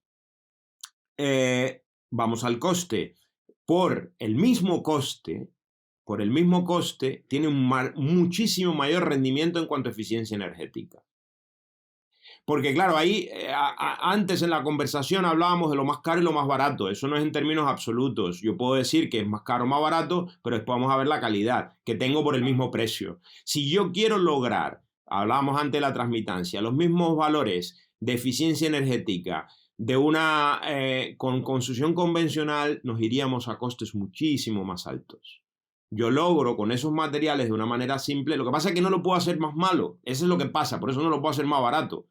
vamos al coste. Por el mismo coste, tiene muchísimo mayor rendimiento en cuanto a eficiencia energética. Porque claro, ahí antes en la conversación hablábamos de lo más caro y lo más barato. Eso no es en términos absolutos. Yo puedo decir que es más caro o más barato, pero después vamos a ver la calidad que tengo por el mismo precio. Si yo quiero lograr, hablábamos antes de la transmitancia, los mismos valores de eficiencia energética con construcción convencional, nos iríamos a costes muchísimo más altos. Yo logro con esos materiales de una manera simple. Lo que pasa es que no lo puedo hacer más malo. Eso es lo que pasa. Por eso no lo puedo hacer más barato.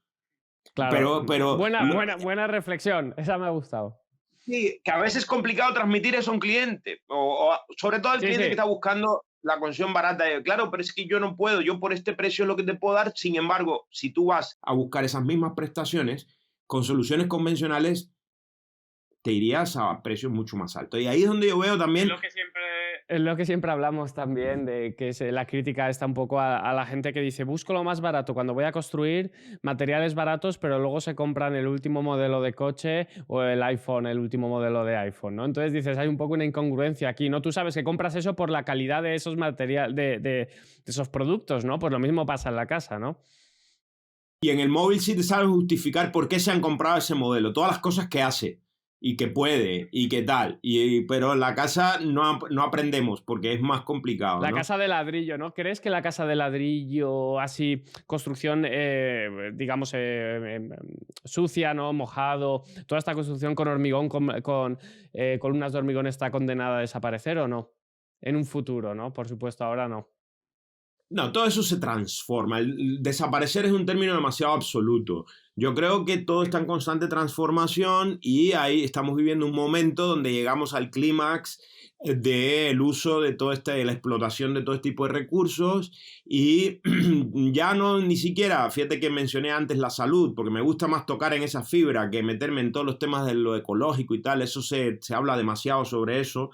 Claro, buena reflexión, esa me ha gustado. Sí, que a veces es complicado transmitir eso a un cliente, o sobre todo al cliente que está buscando la construcción barata. Claro, pero es que yo no puedo, yo por este precio es lo que te puedo dar. Sin embargo, si tú vas a buscar esas mismas prestaciones con soluciones convencionales, te irías a precios mucho más altos. Y ahí es donde yo veo también... Es lo que siempre hablamos también, de que la crítica está un poco a la gente que dice busco lo más barato cuando voy a construir materiales baratos, pero luego se compran el último modelo de coche o el iPhone, el último modelo de iPhone, ¿no? Entonces dices, hay un poco una incongruencia aquí, ¿no? Tú sabes que compras eso por la calidad de esos materiales, de esos productos, ¿no? Pues lo mismo pasa en la casa, ¿no? Y en el móvil sí te sabes justificar por qué se han comprado ese modelo, todas las cosas que hace y que puede y que tal, pero en la casa no aprendemos porque es más complicado, La casa de ladrillo, ¿no? ¿Crees que la casa de ladrillo, así, construcción, digamos, sucia, ¿no? Mojado, toda esta construcción con hormigón, con columnas de hormigón está condenada a desaparecer o no? En un futuro, ¿no? Por supuesto, ahora no. No, todo eso se transforma. El desaparecer es un término demasiado absoluto. Yo creo que todo está en constante transformación y ahí estamos viviendo un momento donde llegamos al clímax del uso de la explotación de todo este tipo de recursos y ya no ni siquiera, fíjate que mencioné antes la salud, porque me gusta más tocar en esa fibra que meterme en todos los temas de lo ecológico y tal, eso se habla demasiado sobre eso.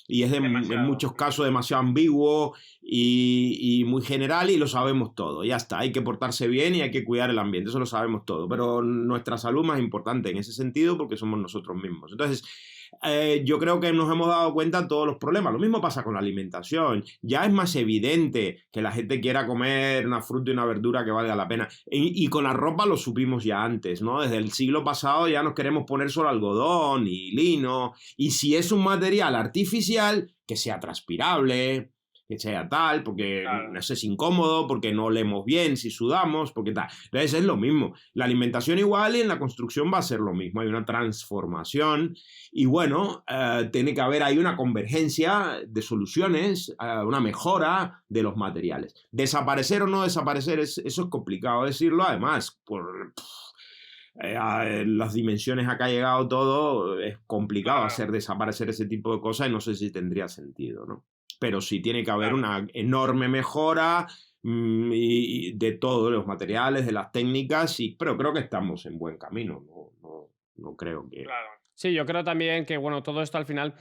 Y es en muchos casos demasiado ambiguo y muy general y lo sabemos todo. Ya está, hay que portarse bien y hay que cuidar el ambiente, eso lo sabemos todo. Pero nuestra salud más importante en ese sentido porque somos nosotros mismos. Entonces, yo creo que nos hemos dado cuenta de todos los problemas. Lo mismo pasa con la alimentación. Ya es más evidente que la gente quiera comer una fruta y una verdura que valga la pena. Y con la ropa lo supimos ya antes, ¿no? Desde el siglo pasado ya nos queremos poner solo algodón y lino. Y si es un material artificial, que sea transpirable, que sea tal, porque claro, eso es incómodo, porque no leemos bien si sudamos, porque tal. Entonces es lo mismo. La alimentación igual y en la construcción va a ser lo mismo. Hay una transformación y bueno, tiene que haber ahí una convergencia de soluciones, una mejora de los materiales. Desaparecer o no desaparecer, eso es complicado decirlo, además, por... las dimensiones acá ha llegado todo, es complicado hacer desaparecer ese tipo de cosas y no sé si tendría sentido, ¿no? Pero sí tiene que haber una enorme mejora y de todos los materiales, de las técnicas, pero creo que estamos en buen camino, no creo que... Claro. Sí, yo creo también que, bueno, todo esto al final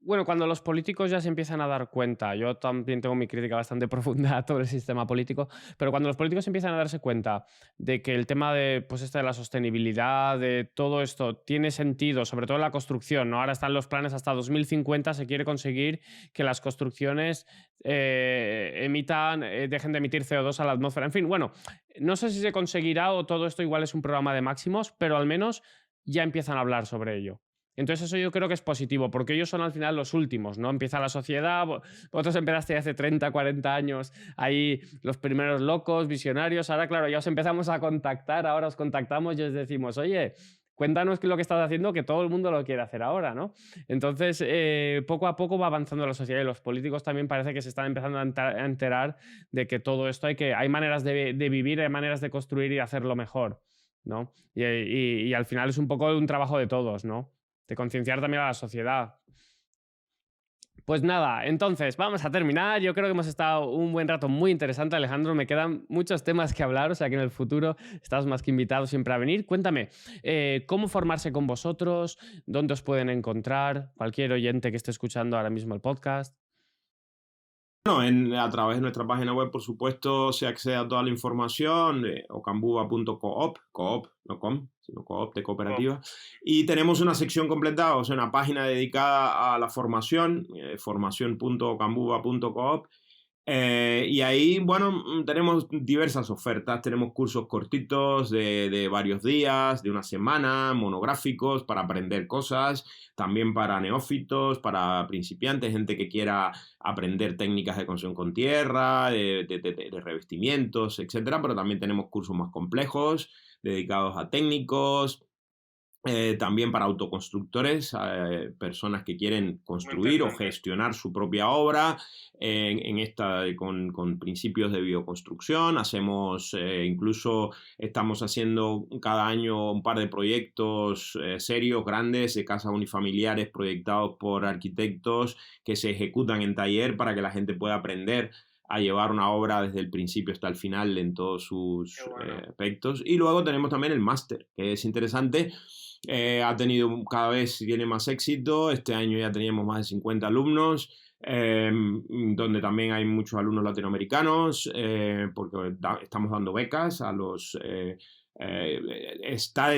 Bueno, cuando los políticos ya se empiezan a dar cuenta, yo también tengo mi crítica bastante profunda a todo el sistema político, pero cuando los políticos empiezan a darse cuenta de que el tema de, pues de la sostenibilidad, de todo esto, tiene sentido, sobre todo en la construcción, ¿no? Ahora están los planes hasta 2050, se quiere conseguir que las construcciones dejen de emitir CO2 a la atmósfera. En fin, bueno, no sé si se conseguirá o todo esto igual es un programa de máximos, pero al menos ya empiezan a hablar sobre ello. Entonces eso yo creo que es positivo, porque ellos son al final los últimos, ¿no? Empieza la sociedad, vosotros empezaste hace 30, 40 años, ahí los primeros locos, visionarios, ahora claro, ya os empezamos a contactar, ahora os contactamos y os decimos, oye, cuéntanos qué es lo que estás haciendo, que todo el mundo lo quiere hacer ahora, ¿no? Entonces, poco a poco va avanzando la sociedad y los políticos también parece que se están empezando a enterar de que todo esto hay maneras de vivir, hay maneras de construir y hacerlo mejor, ¿no? Y al final es un poco un trabajo de todos, ¿no? De concienciar también a la sociedad. Pues nada, entonces vamos a terminar. Yo creo que hemos estado un buen rato muy interesante, Alejandro. Me quedan muchos temas que hablar, o sea que en el futuro estás más que invitado siempre a venir. Cuéntame, ¿cómo formarse con vosotros? ¿Dónde os pueden encontrar? Cualquier oyente que esté escuchando ahora mismo el podcast. Bueno, a través de nuestra página web, por supuesto, se accede a toda la información, ocambuba.coop, coop, no com, sino coop de cooperativa. Y tenemos una sección completa, o sea, una página dedicada a la formación, formación.ocambuba.coop. Y ahí, bueno, tenemos diversas ofertas, tenemos cursos cortitos de varios días, de una semana, monográficos para aprender cosas, también para neófitos, para principiantes, gente que quiera aprender técnicas de construcción con tierra, de revestimientos, etcétera, pero también tenemos cursos más complejos dedicados a técnicos. También para autoconstructores, personas que quieren construir o gestionar su propia obra con principios de bioconstrucción. Hacemos, incluso estamos haciendo cada año un par de proyectos serios, grandes, de casas unifamiliares proyectados por arquitectos que se ejecutan en taller para que la gente pueda aprender a llevar una obra desde el principio hasta el final en todos sus aspectos. Y luego tenemos también el máster, que es interesante. Cada vez tiene más éxito. Este año ya teníamos más de 50 alumnos, donde también hay muchos alumnos latinoamericanos, porque estamos dando becas a los... Está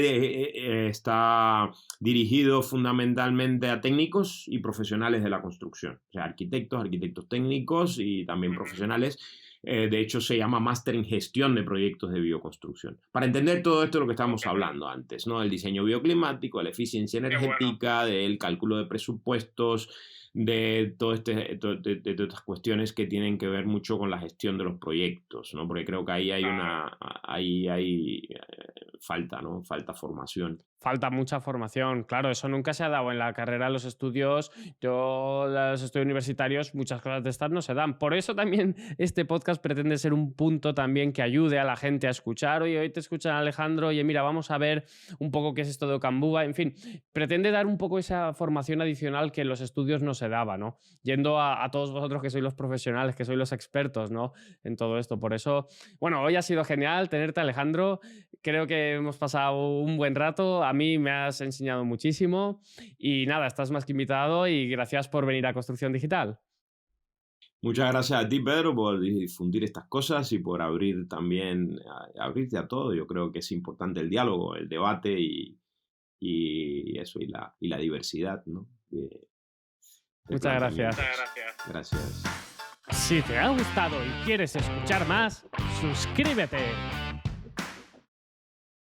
dirigido fundamentalmente a técnicos y profesionales de la construcción, o sea, arquitectos técnicos y también profesionales. De hecho, se llama Máster en Gestión de Proyectos de Bioconstrucción. Para entender todo esto de lo que estábamos hablando antes, ¿no? El diseño bioclimático, la eficiencia energética, del cálculo de presupuestos, de todas estas cuestiones que tienen que ver mucho con la gestión de los proyectos, ¿no? Porque creo que ahí hay falta, ¿no? Falta formación. Falta mucha formación, claro, eso nunca se ha dado en la carrera, en los estudios, los estudios universitarios, muchas cosas de estas no se dan. Por eso también este podcast pretende ser un punto también que ayude a la gente a escuchar. Oye, hoy te escuchan Alejandro, oye, mira, vamos a ver un poco qué es esto de Ocambuba, en fin, pretende dar un poco esa formación adicional que en los estudios no se daba, ¿no? Yendo a todos vosotros que sois los profesionales, que sois los expertos, ¿no? En todo esto. Por eso, bueno, hoy ha sido genial tenerte, Alejandro. Creo que hemos pasado un buen rato. A mí me has enseñado muchísimo y nada, estás más que invitado y gracias por venir a Construcción Digital. Muchas gracias a ti, Pedro, por difundir estas cosas y por abrirte a todo. Yo creo que es importante el diálogo, el debate y eso, y la diversidad, ¿no? Muchas gracias. Gracias. Si te ha gustado y quieres escuchar más, suscríbete.